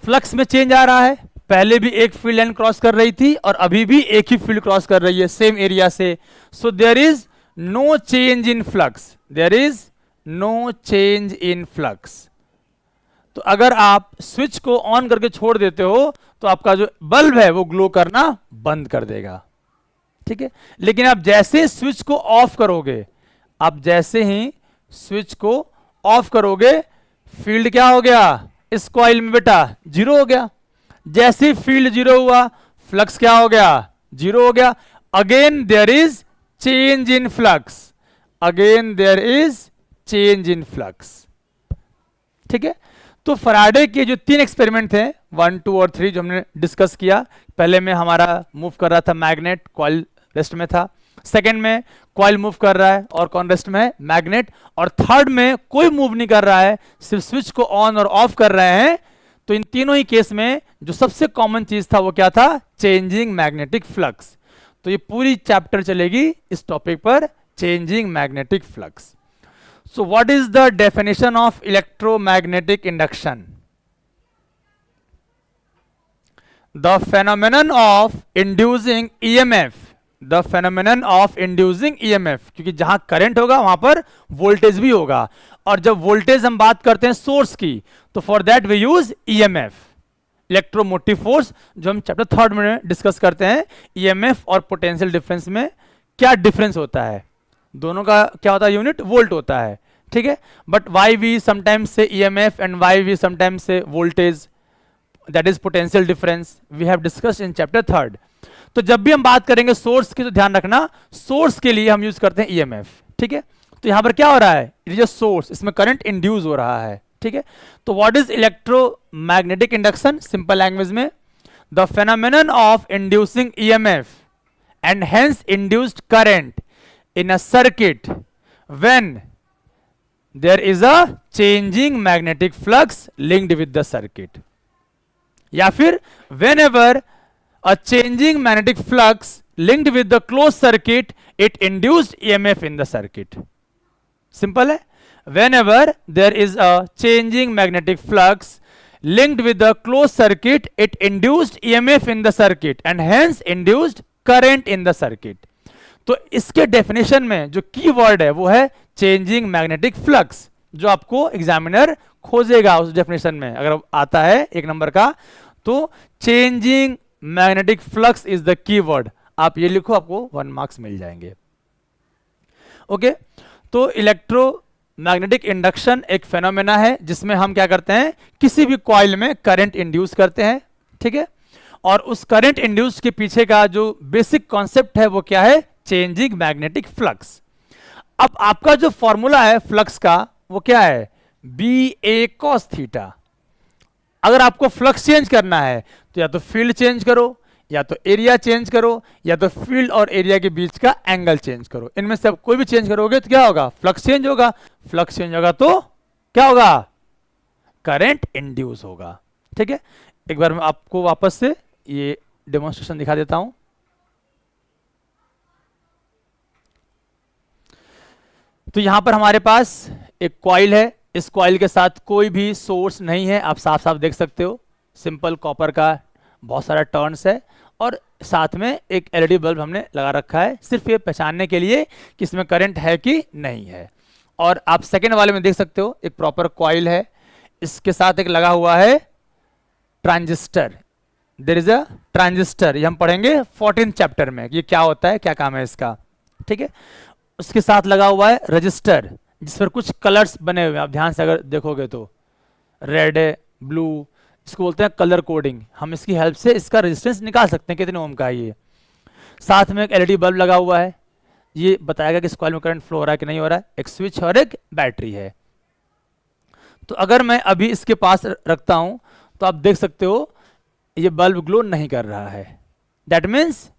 फ्लक्स में चेंज आ रहा है, पहले भी एक फील्ड लाइन क्रॉस कर रही थी और अभी भी एक ही फील्ड क्रॉस कर रही है सेम एरिया से। So there is no change in flux, there is no change in flux. तो अगर आप स्विच को ऑन करके छोड़ देते हो तो आपका जो बल्ब है वो ग्लो करना बंद कर देगा। ठीक है, लेकिन आप जैसे स्विच को ऑफ करोगे, आप जैसे ही स्विच को ऑफ करोगे, फील्ड क्या हो गया, इस कॉइल में बेटा जीरो हो गया। जैसे ही फील्ड जीरो हुआ, फ्लक्स क्या हो गया, जीरो हो गया। Again there is change in flux, again there is change in flux. ठीक है, तो फराडे के जो तीन एक्सपेरिमेंट थे, 1, 2 और 3, जो हमने डिस्कस किया, पहले में हमारा मूव कर रहा था मैग्नेट, कॉइल रेस्ट में था। सेकंड में कॉइल मूव कर रहा है और कौन रेस्ट में है, मैग्नेट। और थर्ड में कोई मूव नहीं कर रहा है, सिर्फ स्विच को ऑन और ऑफ कर रहे हैं। तो इन तीनों ही केस में जो सबसे कॉमन चीज था वो क्या था, चेंजिंग मैग्नेटिक फ्लक्स। तो ये पूरी चैप्टर चलेगी इस टॉपिक पर, changing magnetic flux. So what is the definition of electromagnetic induction? The phenomenon of inducing EMF, the phenomenon of inducing EMF, क्योंकि जहां करंट होगा वहां पर वोल्टेज भी होगा, और जब वोल्टेज हम बात करते हैं सोर्स की, तो for that we use EMF, electromotive force, जो हम चैप्टर 3 में डिस्कस करते हैं। EMF और पोटेंशियल डिफरेंस में क्या डिफरेंस होता है, दोनों का क्या होता है, यूनिट वोल्ट होता है। ठीक है, but why we sometimes say EMF and why we sometimes say voltage, that is potential difference, we have discussed in chapter 3। तो जब भी हम बात करेंगे सोर्स की, तो ध्यान रखना सोर्स के लिए हम यूज करते हैं EMF। ठीक है, तो यहां पर क्या हो रहा है, इट इज अ सोर्स, इसमें करंट इंड्यूस हो रहा है। ठीक है, तो what is electromagnetic induction, simple language में, the phenomenon of inducing EMF and hence induced current in a circuit when there is a changing magnetic flux linked with the circuit, या फिर whenever a changing magnetic flux linked with the close circuit it induced EMF in the circuit. Simple है, whenever there is a changing magnetic flux linked with the closed circuit it induced EMF in the circuit and hence induced current in the circuit। तो इसके definition में जो की word है वो है changing magnetic flux, जो आपको एग्जामिनर खोजेगा उस डेफिनेशन में अगर आता है 1 नंबर का, तो changing magnetic flux is the key word, आप ये लिखो, आपको 1 मार्क्स मिल जाएंगे। ओके, तो इलेक्ट्रो मैग्नेटिक इंडक्शन एक फेनोमेना है जिसमें हम क्या करते हैं, किसी भी कॉइल में करंट इंड्यूस करते हैं, ठीक है, और उस करंट इंड्यूस के पीछे का जो बेसिक कॉन्सेप्ट है वो क्या है, चेंजिंग मैग्नेटिक फ्लक्स। अब आपका जो फॉर्मूला है फ्लक्स का वो क्या है, बी ए कॉस थीटा। अगर आपको फ्लक्स चेंज करना है तो या तो फील्ड चेंज करो, या तो एरिया चेंज करो, या तो फील्ड और एरिया के बीच का एंगल चेंज करो। इनमें से आप कोई भी चेंज करोगे तो क्या होगा, फ्लक्स चेंज होगा। फ्लक्स चेंज होगा तो क्या होगा, करंट इंड्यूस होगा। ठीक है, एक बार मैं आपको वापस से ये डेमोन्स्ट्रेशन दिखा देता हूं। तो यहां पर हमारे पास एक कॉइल है, इस कॉइल के साथ कोई भी सोर्स नहीं है, आप साफ साफ देख सकते हो, सिंपल कॉपर का बहुत सारा टर्न्स है, और साथ में एक एलईडी बल्ब हमने लगा रखा है सिर्फ ये पहचानने के लिए कि इसमें करंट है कि नहीं है। और आप सेकेंड वाले में देख सकते हो एक प्रॉपर कॉइल है, इसके साथ एक लगा हुआ है transistor, there is a transistor, ये हम पढ़ेंगे 14th चैप्टर में ये क्या होता है, क्या काम है इसका। ठीक है, उसके साथ लगा हुआ है रजिस्टर जिस पर कुछ कलर्स बने हुए हैं, आप ध्यान से अगर देखोगे तो रेड है, ब्लू, इसको बोलते हैं कलर कोडिंग। हम इसकी हेल्प से इसका रेजिस्टेंस निकाल सकते हैं कितने ओम का है ये। साथ में एक एलईडी बल्ब लगा हुआ है, ये बताएगा कि इस कॉइल में करंट फ्लो हो रहा है कि नहीं हो रहा है। एक स्विच और एक बैटरी है। तो अगर मैं अभी इसके पास रखता हूं तो आप देख सकते हो ये बल्ब ग्लो नहीं कर रहा है, दैट मीन्स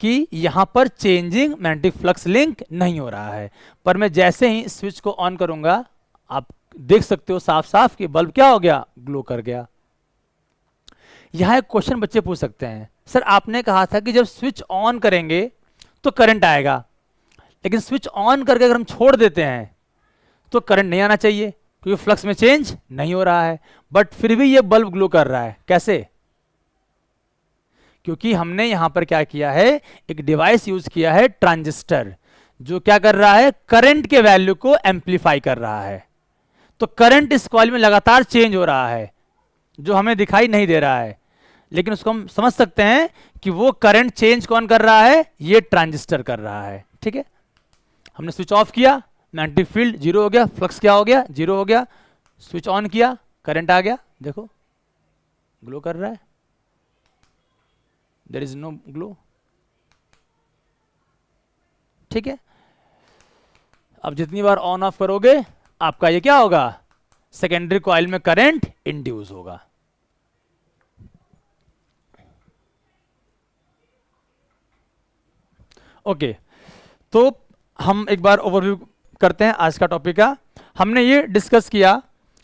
कि यहां पर चेंजिंग मैग्नेटिक फ्लक्स लिंक नहीं हो रहा है। पर मैं जैसे ही स्विच को ऑन करूंगा आप देख सकते हो साफ साफ कि बल्ब क्या हो गया, ग्लो कर गया। यहां एक क्वेश्चन बच्चे पूछ सकते हैं, सर आपने कहा था कि जब स्विच ऑन करेंगे तो करंट आएगा, लेकिन स्विच ऑन करके अगर हम छोड़ देते हैं तो करंट नहीं आना चाहिए क्योंकि फ्लक्स में चेंज नहीं हो रहा है, बट फिर भी ये बल्ब ग्लो कर रहा है। कैसे? क्योंकि हमने यहां पर क्या किया है, एक डिवाइस यूज किया है ट्रांजिस्टर, जो क्या कर रहा है, करंट के वैल्यू को एम्पलीफाई कर रहा है। तो करंट इस कॉइल में लगातार चेंज हो रहा है जो हमें दिखाई नहीं दे रहा है, लेकिन उसको हम समझ सकते हैं कि वो करंट चेंज कौन कर रहा है, ये ट्रांजिस्टर कर रहा है। ठीक है, हमने स्विच ऑफ किया, मैग्नेटिक फील्ड जीरो हो गया, फ्लक्स क्या हो गया, जीरो हो गया। स्विच ऑन किया, करंट आ गया, देखो ग्लो कर रहा है, देयर इज नो ग्लो। ठीक है, अब जितनी बार ऑन ऑफ करोगे आपका ये क्या होगा, सेकेंडरी कॉइल में करंट इंड्यूस होगा। ओके, तो हम एक बार ओवरव्यू करते हैं आज का टॉपिक का। हमने ये डिस्कस किया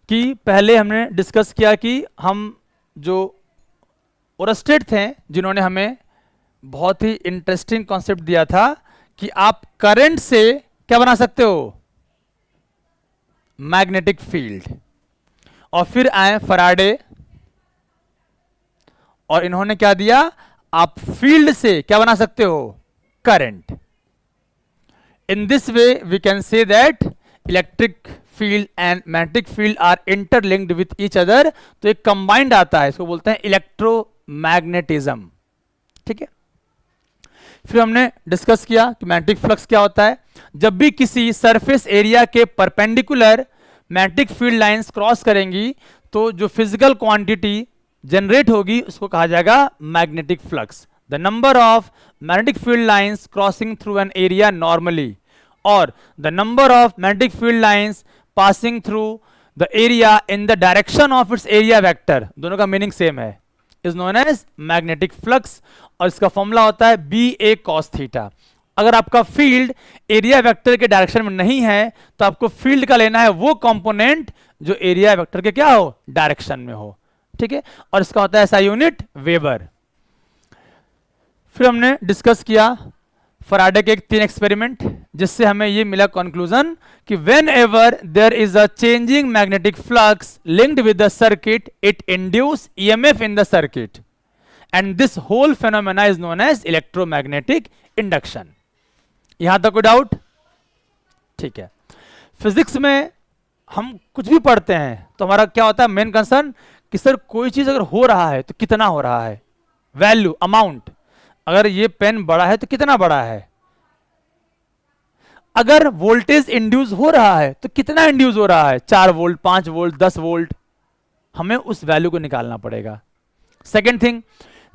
कि पहले हमने डिस्कस किया कि हम जो ओरस्टेड थे जिन्होंने हमें बहुत ही इंटरेस्टिंग कॉन्सेप्ट दिया था कि आप करंट से क्या बना सकते हो, मैग्नेटिक फील्ड। और फिर आए फराडे और इन्होंने क्या दिया, आप फील्ड से क्या बना सकते हो, current. In this way we can say that electric field and magnetic field are interlinked with each other. तो एक कंबाइंड आता है, इसको बोलते हैं इलेक्ट्रोमैग्नेटिज्म। ठीक है, फिर हमने डिस्कस किया कि मैग्नेटिक फ्लक्स क्या होता है। जब भी किसी सरफेस एरिया के perpendicular magnetic field lines cross करेंगी तो जो फिजिकल क्वांटिटी जनरेट होगी उसको कहा जाएगा magnetic flux. The number of magnetic field lines crossing through an area normally or the number of magnetic field lines passing through the area in the direction of its area vector, दोनों का meaning same है, is known as magnetic flux. और इसका formula होता है B A cos theta. अगर आपका field area vector के डायरेक्शन में नहीं है तो आपको फील्ड का लेना है वो कंपोनेंट जो एरिया वेक्टर के क्या हो, डायरेक्शन में हो। ठीक है, और इसका होता है SI यूनिट वेबर। फिर हमने डिस्कस किया फराडे के 3 एक्सपेरिमेंट, जिससे हमें ये मिला कंक्लूजन कि whenever there is a changing magnetic flux linked with the circuit it induce EMF in the circuit and this whole phenomena is known as electromagnetic induction. यहां तक कोई डाउट? ठीक है। फिजिक्स में हम कुछ भी पढ़ते हैं तो हमारा क्या होता है मेन कंसर्न कि सर कोई चीज अगर हो रहा है तो कितना हो रहा है, वैल्यू, अमाउंट। अगर ये पेन बड़ा है तो कितना बड़ा है, अगर वोल्टेज इंड्यूस हो रहा है तो कितना इंड्यूस हो रहा है, 4 वोल्ट, 5 वोल्ट, 10 वोल्ट, हमें उस वैल्यू को निकालना पड़ेगा। सेकेंड थिंग,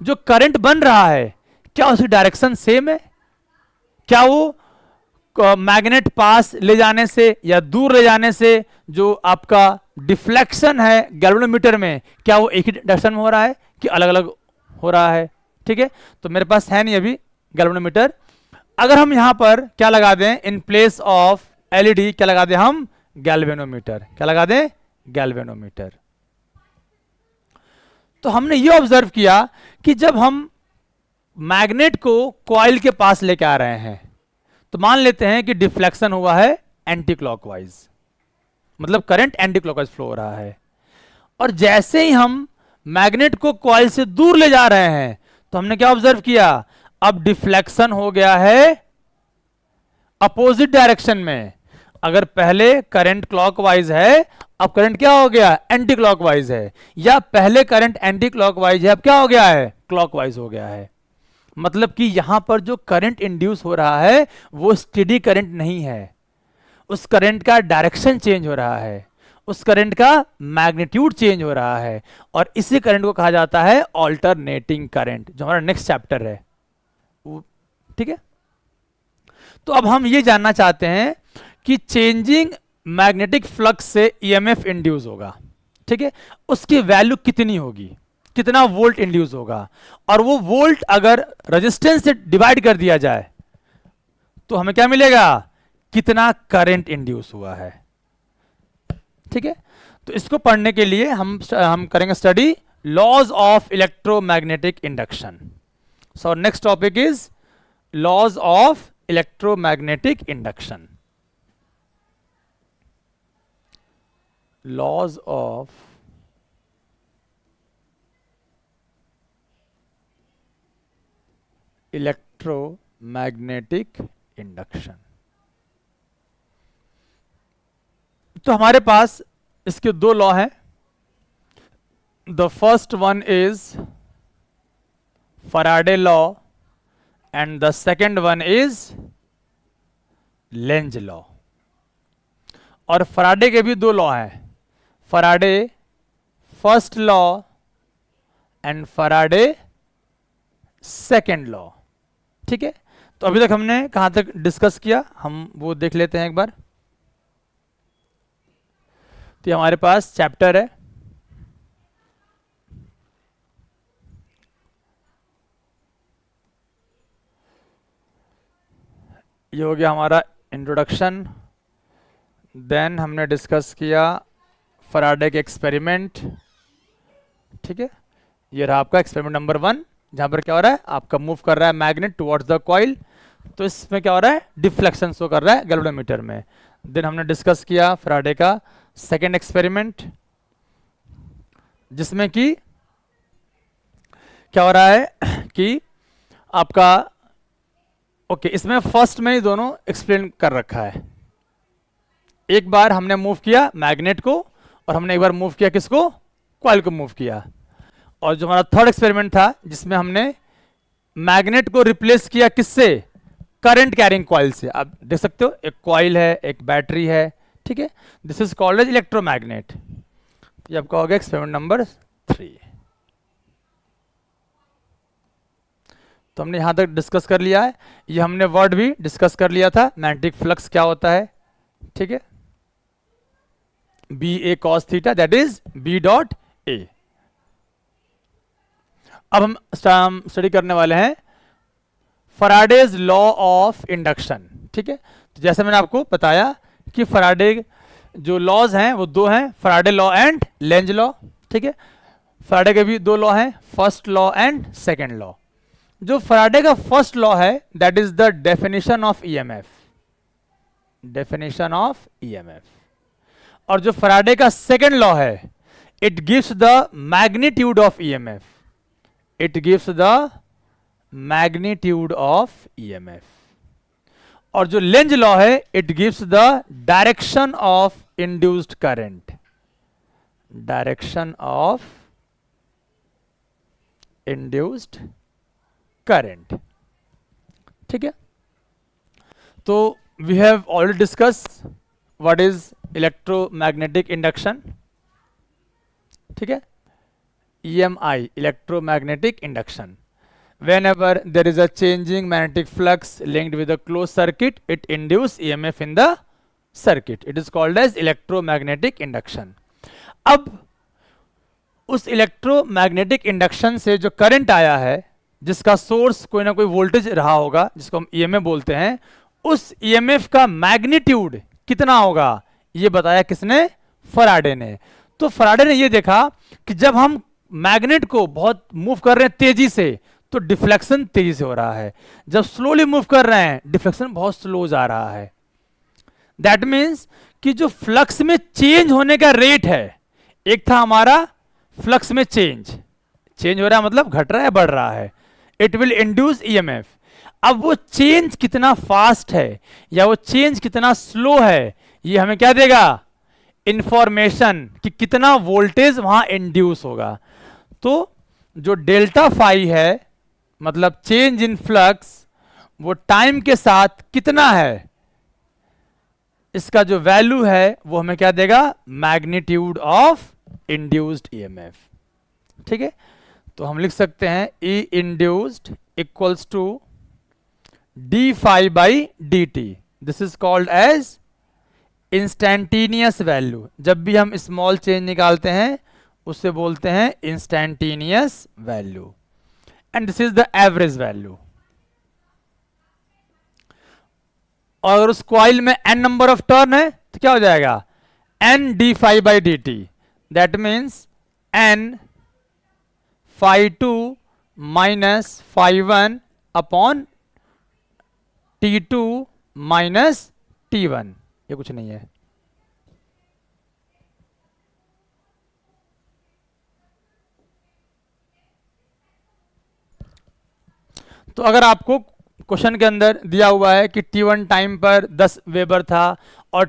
जो करंट बन रहा है क्या उसकी डायरेक्शन सेम है, क्या वो मैग्नेट पास ले जाने से या दूर ले जाने से जो आपका डिफ्लेक्शन है गैल्वेनोमीटर में, क्या वो एक ही डायरेक्शन में हो रहा है कि अलग अलग हो रहा है। ठीक है, तो मेरे पास है नहीं अभी गैल्वेनोमीटर। अगर हम यहां पर क्या लगा दें, इन प्लेस ऑफ LED क्या लगा दें हम, गैल्वेनोमीटर। क्या लगा दें, गैल्वेनोमीटर। तो हमने ये ऑब्जर्व किया कि जब हम मैग्नेट को कॉइल के पास लेके आ रहे हैं तो मान लेते हैं कि डिफ्लेक्शन हुआ है एंटी क्लॉकवाइज, मतलब करंट एंटी क्लॉकवाइज फ्लो हो रहा है, और जैसे ही हम मैग्नेट को कॉइल से दूर ले जा रहे हैं तो हमने क्या ऑब्जर्व किया, अब डिफ्लेक्शन हो गया है अपोजिट डायरेक्शन में। अगर पहले करंट क्लॉकवाइज है अब करंट क्या हो गया, एंटी क्लॉकवाइज है, या पहले करंट एंटी क्लॉकवाइज है अब क्या हो गया है, क्लॉकवाइज हो गया है। मतलब कि यहां पर जो करंट इंड्यूस हो रहा है वो स्टेडी करंट नहीं है, उस करंट का डायरेक्शन चेंज हो रहा है, उस करंट का मैग्नीट्यूड चेंज हो रहा है, और इसी करंट को कहा जाता है ऑल्टरनेटिंग करंट, जो हमारा नेक्स्ट चैप्टर है। ठीक है, तो अब हम ये जानना चाहते हैं कि चेंजिंग मैग्नेटिक फ्लक्स से EMF इंड्यूस होगा। ठीक है, उसकी वैल्यू कितनी होगी, कितना वोल्ट इंड्यूस होगा, और वो वोल्ट अगर रेजिस्टेंस से डिवाइड कर दिया जाए तो हमें क्या मिलेगा, कितना करंट इंड्यूस हुआ है। ठीक है, तो इसको पढ़ने के लिए हम करेंगे study laws of electromagnetic induction. So next topic is laws of electromagnetic induction. Laws of electromagnetic induction. तो हमारे पास इसके 2 लॉ हैं। The first one is Faraday law and the second one is Lenz law. और Faraday के भी 2 law हैं, Faraday first law and Faraday second law. ठीक है, तो अभी तक हमने कहां तक डिस्कस किया, हम वो देख लेते हैं एक बार। तो हमारे पास चैप्टर है ये हो गया हमारा इंट्रोडक्शन, देन हमने डिस्कस किया फराडे के एक्सपेरिमेंट। ठीक है, ये रहा आपका एक्सपेरिमेंट नंबर 1, जहां पर क्या हो रहा है, आपका मूव कर रहा है मैग्नेट टुवर्ड्स द कॉइल, तो इसमें क्या हो रहा है, डिफ्लेक्शन शो कर रहा है गैल्वेनोमीटर में। देन हमने डिस्कस किया फराडे का सेकेंड एक्सपेरिमेंट, जिसमें कि क्या हो रहा है कि आपका इसमें फर्स्ट में ही दोनों एक्सप्लेन कर रखा है। एक बार हमने मूव किया मैग्नेट को और हमने एक बार मूव किया किसको, कॉइल को मूव किया। और जो हमारा थर्ड एक्सपेरिमेंट था जिसमें हमने मैग्नेट को रिप्लेस किया किससे, करंट कैरिंग कॉइल से। आप देख सकते हो एक कॉइल है, एक बैटरी है। ठीक है, this is called as electromagnet. ये आपका हो गया एक्सपेरिमेंट नंबर 3। तो हमने यहां तक डिस्कस कर लिया है, ये हमने वर्ड भी डिस्कस कर लिया था, मैग्नेटिक फ्लक्स क्या होता है। ठीक है, BA cos theta that is B dot A। अब हम स्टडी करने वाले हैं फैराडेज लॉ ऑफ इंडक्शन। ठीक है, तो जैसे मैंने आपको बताया कि फैराडे जो लॉज हैं वो दो हैं, Faraday law and Lenz law. ठीक है, फैराडे के भी दो लॉ हैं, first law and second law. जो फैराडे का फर्स्ट लॉ है that is the definition of EMF, definition of EMF. और जो फैराडे का सेकेंड लॉ है it gives the magnitude of EMF, it gives the magnitude of EMF. और जो Lenz law है it gives the direction of induced current, direction of induced current. ठीक है, तो we have already discuss what is electromagnetic induction. ठीक है, EMI, electromagnetic induction. Whenever there is a changing magnetic flux linked with a closed circuit, it induces EMF in the circuit. It is called as electromagnetic induction. अब उस electromagnetic induction से जो current आया है, जिसका source कोई ना कोई वोल्टेज रहा होगा, जिसको हम EMF बोलते हैं, उस EMF का मैग्नीट्यूड कितना होगा ये बताया किसने? फैराडे ने। तो फैराडे ने ये देखा कि जब हम मैग्नेट को बहुत मूव कर रहे हैं तेजी से तो डिफ्लेक्शन तेजी से हो रहा है, जब स्लोली मूव कर रहे हैं डिफ्लेक्शन बहुत स्लो जा रहा है। दैट मीन्स कि जो फ्लक्स में चेंज होने का रेट है, एक था हमारा फ्लक्स में चेंज हो रहा है मतलब घट रहा है बढ़ रहा है, इट विल इंड्यूस ईएमएफ। अब वो चेंज कितना फास्ट है या वो चेंज कितना स्लो है ये हमें क्या देगा? इंफॉर्मेशन कि कितना वोल्टेज वहां इंड्यूस होगा। तो जो डेल्टा फाई है मतलब चेंज इन फ्लक्स, वो टाइम के साथ कितना है इसका जो वैल्यू है वो हमें क्या देगा? Magnitude of induced EMF. ठीक है, तो हम लिख सकते हैं E induced equals to D phi by D T. This is called as instantaneous value. जब भी हम स्मॉल चेंज निकालते हैं उससे बोलते हैं instantaneous value, and this is the average value. और अगर उस कॉइल में n नंबर ऑफ टर्न है तो क्या हो जाएगा? n d phi by D t. That means n phi two minus phi one upon t two minus t one. ये कुछ नहीं है। तो अगर आपको क्वेश्चन के अंदर दिया हुआ है कि T1 टाइम पर 10 वेबर था और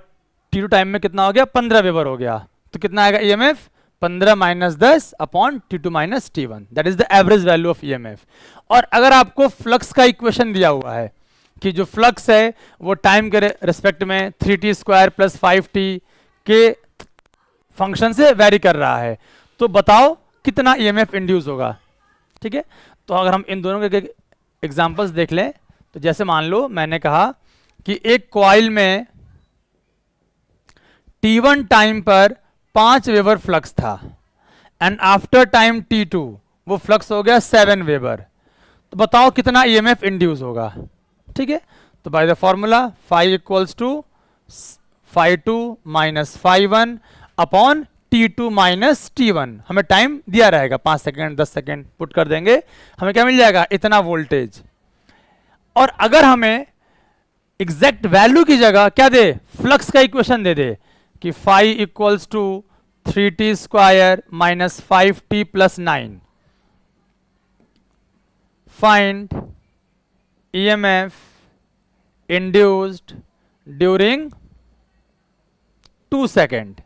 T2 टाइम में कितना हो गया? 15 वेबर हो गया, तो कितना आएगा EMF? 15 minus 10 upon T2 minus T1। That is the average value of EMF. और अगर आपको फ्लक्स का इक्वेशन दिया हुआ है कि जो फ्लक्स है वो टाइम के रेस्पेक्ट में 3t स्क्वायर प्लस 5t के फंक्शन से वेरी कर रहा है, तो बताओ कितना ईएमएफ इंड्यूस होगा। ठीक है, तो अगर हम इन दोनों के एग्जांपल्स देख लें तो जैसे मान लो मैंने कहा कि एक कॉइल में T1 टाइम पर 5 वेबर फ्लक्स था एंड आफ्टर टाइम T2 वो फ्लक्स हो गया 7 वेबर, तो बताओ कितना ईएमएफ इंड्यूस होगा। ठीक है, तो by the formula phi equals to phi two minus phi one upon T2 minus T1। हमें टाइम दिया रहेगा 5 सेकेंड 10 सेकेंड पुट कर देंगे, हमें क्या मिल जाएगा? इतना वोल्टेज। और अगर हमें एग्जैक्ट वैल्यू की जगह क्या दे? फ्लक्स का इक्वेशन दे दे कि phi equals to 3t square minus 5t plus 9, find EMF induced during 2 second.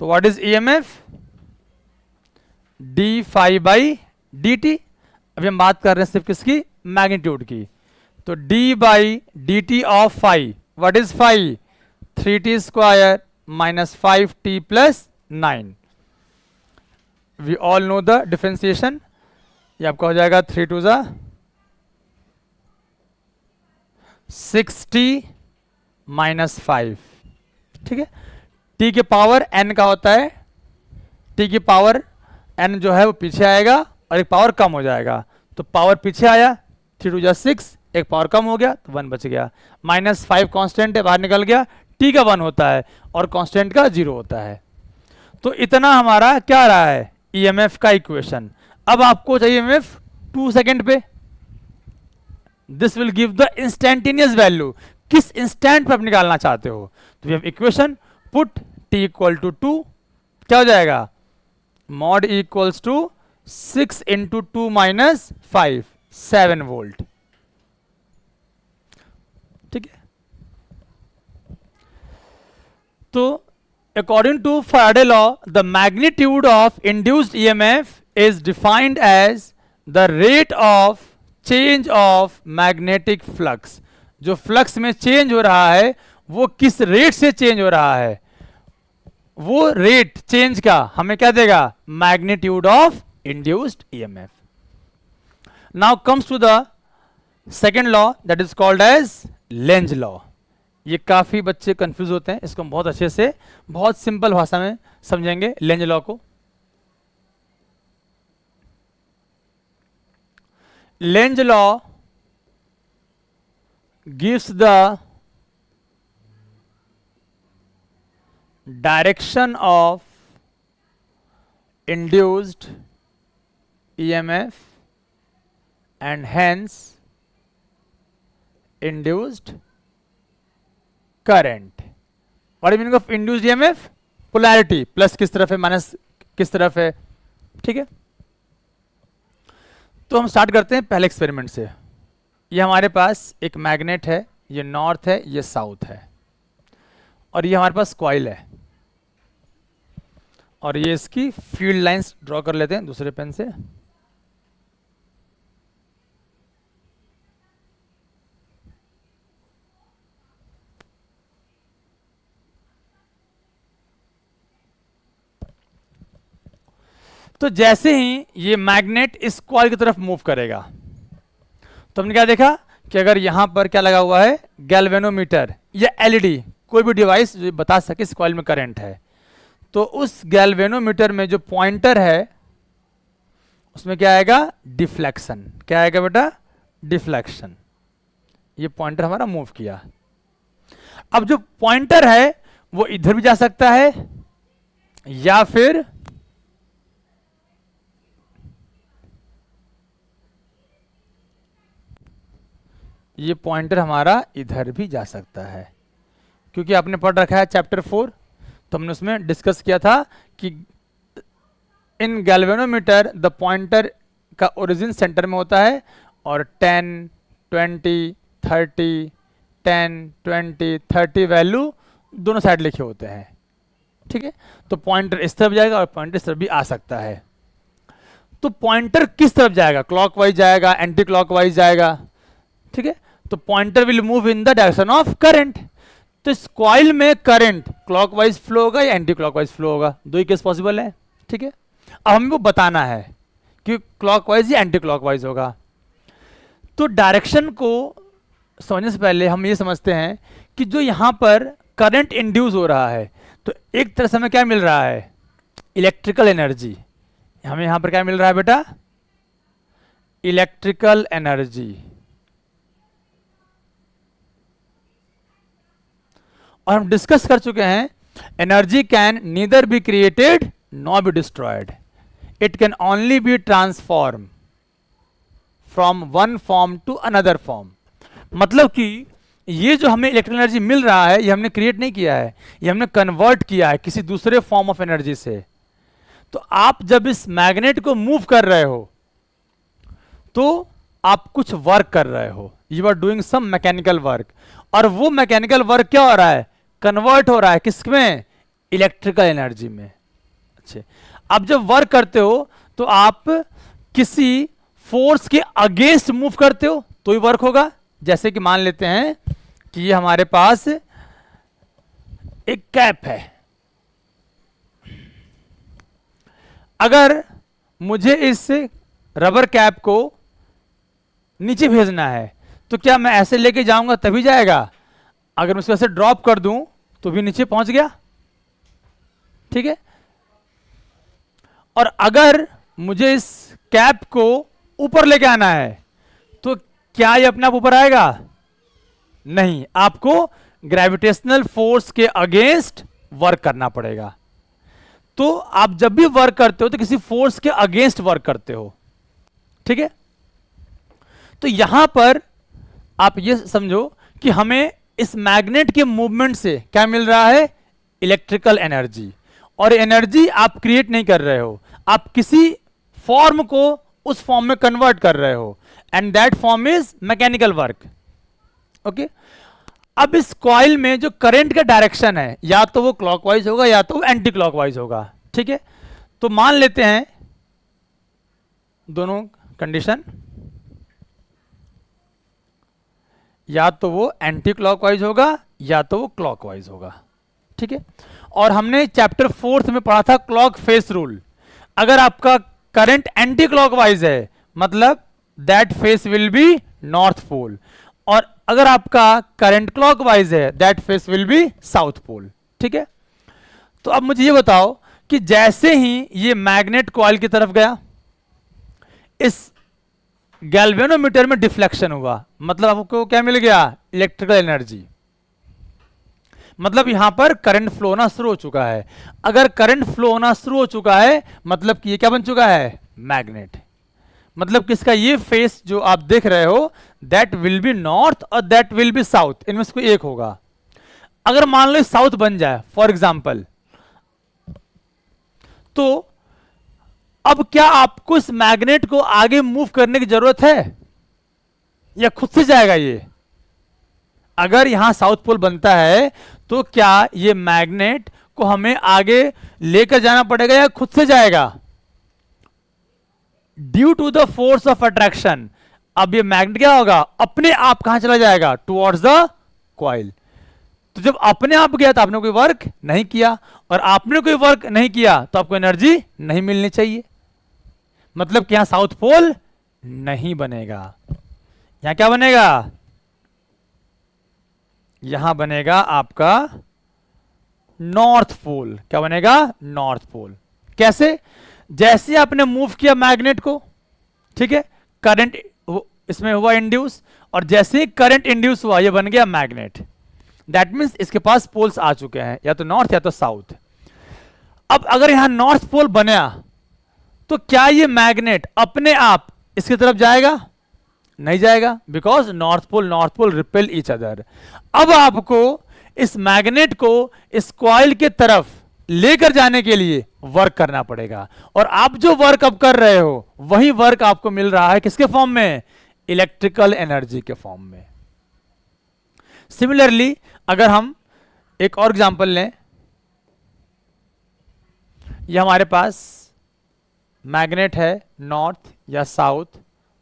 तो what is EMF? D phi by D T. अभी हम बात कर रहे हैं सिर्फ किसकी? मैग्नीट्यूड की। तो d by D t of phi, what is phi? 3t square minus 5t plus 9। We all know the differentiation. ये आपका हो जाएगा 3 टू ज़ा 6t माइनस 5। ठीक है, t के पावर n का होता है, t की पावर n जो है वो पीछे आएगा और एक पावर कम हो जाएगा, तो पावर पीछे आया 3 2 जा 6, एक पावर कम हो गया तो 1 बच गया। -5 कांस्टेंट है, बाहर निकल गया, t का 1 होता है और कांस्टेंट का 0 होता है। तो इतना हमारा क्या रहा है, ईएमएफ का इक्वेशन। अब आपको चाहिए ईएमएफ 2 सेकेंड पे। This will give the instantaneous value, किस इंस्टेंट पे आप निकालना चाहते हो। तो we have equation, put t equal to 2, क्या हो जाएगा, mod E equals to 6 into 2 minus 5, 7 volt. ठीक है, तो according to Faraday law, the magnitude of induced EMF is defined as the rate of change of magnetic flux। जो flux में change हो रहा है वो किस रेट से चेंज हो रहा है, वो रेट चेंज का हमें क्या देगा, magnitude of induced EMF. Now comes to the second law that is called as Lenz law. ये काफी बच्चे कंफ्यूज होते हैं, इसको हम बहुत अच्छे से बहुत सिंपल भाषा में समझेंगे लेंज लॉ को। Lenz law gives the direction of induced EMF and hence induced current. What is meaning of induced EMF, polarity, plus किस तरफ है माइनस किस तरफ है। ठीक है, तो हम स्टार्ट करते हैं पहले एक्सपेरिमेंट से। ये हमारे पास एक मैग्नेट है, ये नॉर्थ है, ये साउथ है, और ये हमारे पास कॉइल है, और ये इसकी फील्ड लाइंस ड्रॉ कर लेते हैं दूसरे पेन से। तो जैसे ही ये मैग्नेट इस कॉइल की तरफ मूव करेगा तो हमने क्या देखा कि अगर यहां पर क्या लगा हुआ है, गैल्वेनोमीटर या एलईडी, कोई भी डिवाइस जो बता सके इस कॉइल में करंट है, तो उस गैल्वेनोमीटर में जो पॉइंटर है उसमें क्या आएगा, डिफ्लेक्शन। क्या आएगा बेटा, डिफ्लेक्शन। ये पॉइंटर हमारा मूव किया। अब जो पॉइंटर है वो इधर भी जा सकता है या फिर ये पॉइंटर हमारा इधर भी जा सकता है, क्योंकि आपने पढ़ रखा है चैप्टर 4, तो हमने उसमें डिस्कस किया था कि इन गैल्वेनोमीटर द पॉइंटर का ओरिजिन सेंटर में होता है और 10, 20, 30, 10, 20, 30 वैल्यू दोनों साइड लिखे होते हैं। ठीक है, तो पॉइंटर इस तरफ जाएगा और पॉइंटर इस तरफ भी आ सकता है। तो पॉइंटर किस तरफ जाएगा, क्लॉकवाइज जाएगा, एंटी क्लॉकवाइज जाएगा। ठीक है, तो pointer will move in the direction of current. तो इस कॉइल में करंट क्लॉकवाइज फ्लो होगा या एंटी क्लॉकवाइज फ्लो होगा, दो ही केस पॉसिबल है। ठीक है, अब हमें वो बताना है कि क्लॉकवाइज या एंटी क्लॉकवाइज होगा। तो डायरेक्शन को समझने से पहले हम ये समझते हैं कि जो यहां पर करंट इंड्यूस हो रहा है, तो एक तरह से हमें क्या मिल रहा है, इलेक्ट्रिकल एनर्जी। हमें यहां पर क्या मिल रहा है बेटा, इलेक्ट्रिकल एनर्जी। और हम डिस्कस कर चुके हैं, energy can neither be created nor be destroyed, it can only be transform from one form to another form. मतलब कि ये जो हमें इलेक्ट्रिकल एनर्जी मिल रहा है ये हमने क्रिएट नहीं किया है, ये हमने कन्वर्ट किया है किसी दूसरे फॉर्म ऑफ एनर्जी से। तो आप जब इस मैग्नेट को मूव कर रहे हो तो आप कुछ वर्क कर रहे हो, you are doing some mechanical work, और वो मैकेनिकल वर्क क्या हो रहा है, कन्वर्ट हो रहा है किसमें, इलेक्ट्रिकल एनर्जी में। अच्छा, अब जब वर्क करते हो तो आप किसी फोर्स के अगेंस्ट मूव करते हो तो ही वर्क होगा। जैसे कि मान लेते हैं कि ये हमारे पास एक कैप है, अगर मुझे इस रबर कैप को नीचे भेजना है तो क्या मैं ऐसे लेके जाऊंगा तभी जाएगा, अगर मैं उसको ऐसे ड्रॉप कर दूं तो भी नीचे पहुंच गया। ठीक है, और अगर मुझे इस कैप को ऊपर लेके आना है तो क्या ये अपने आप ऊपर आएगा? नहीं, आपको ग्रेविटेशनल फोर्स के अगेंस्ट वर्क करना पड़ेगा। तो आप जब भी वर्क करते हो तो किसी फोर्स के अगेंस्ट वर्क करते हो, ठीक है। तो यहां पर आप ये समझो कि हमें इस मैग्नेट के मूवमेंट से क्या मिल रहा है? Electrical energy. और एनर्जी आप क्रिएट नहीं कर रहे हो, आप किसी फॉर्म को उस फॉर्म में कन्वर्ट कर रहे हो, and that form is mechanical work. Okay, अब इस कॉइल में जो करंट का डायरेक्शन है, या तो वो क्लॉकवाइज होगा या तो वो एंटी क्लॉकवाइज होगा, ठीक है। तो मान लेते हैं दोनों कंडीशन, या तो वो एंटी क्लॉकवाइज होगा या तो वो क्लॉकवाइज होगा, ठीक है। और हमने चैप्टर 4 में पढ़ा था क्लॉक फेस रूल। अगर आपका करंट एंटी क्लॉकवाइज है मतलब that face will be north pole, और अगर आपका करंट क्लॉकवाइज है that face will be south pole, ठीक है। तो अब मुझे ये बताओ कि जैसे ही ये मैग्नेट कॉइल की तरफ गया, इस गैल्वेनोमीटर में डिफ्लेक्शन हुआ, मतलब आपको क्या मिल गया? Electrical energy. मतलब यहां पर करंट फ्लो होना शुरू हो चुका है। अगर करंट फ्लो होना शुरू हो चुका है मतलब कि ये क्या बन चुका है? मैग्नेट। मतलब किसका? ये फेस जो आप देख रहे हो दैट विल बी नॉर्थ और दैट विल बी साउथ, इनमें से कोई एक होगा। अगर मान लो साउथ बन जाए फॉर एग्जाम्पल, तो अब क्या आपको इस मैग्नेट को आगे मूव करने की जरूरत है या खुद से जाएगा ये? अगर यहां साउथ पोल बनता है तो क्या ये मैग्नेट को हमें आगे लेकर जाना पड़ेगा या खुद से जाएगा? Due to the force of attraction अब ये मैग्नेट क्या होगा? अपने आप कहां चला जाएगा? Towards the coil. तो जब अपने आप गया तो आपने कोई वर्क नहीं किया, और आपने कोई वर्क नहीं किया तो आपको एनर्जी नहीं मिलनी चाहिए। मतलब कि यहां साउथ पोल नहीं बनेगा, यहां क्या बनेगा? यहां बनेगा आपका नॉर्थ पोल। क्या बनेगा? North pole. कैसे? जैसे आपने मूव किया मैग्नेट को, ठीक है, करंट इसमें हुआ इंड्यूस, और जैसे ही करंट इंड्यूस हुआ ये बन गया मैग्नेट। दैट मीन्स इसके पास पोल्स आ चुके हैं, या तो नॉर्थ या तो साउथ। अब अगर यहां नॉर्थ पोल बना तो क्या ये मैग्नेट अपने आप इसकी तरफ जाएगा? नहीं जाएगा, because north pole repel each other. अब आपको इस मैग्नेट को इस कॉइल के तरफ लेकर जाने के लिए वर्क करना पड़ेगा, और आप जो वर्क अब कर रहे हो वही वर्क आपको मिल रहा है किसके फॉर्म में? इलेक्ट्रिकल एनर्जी के फॉर्म में। सिमिलरली अगर हम एक और एग्जांपल लें, यह हमारे पास मैग्नेट है नॉर्थ या साउथ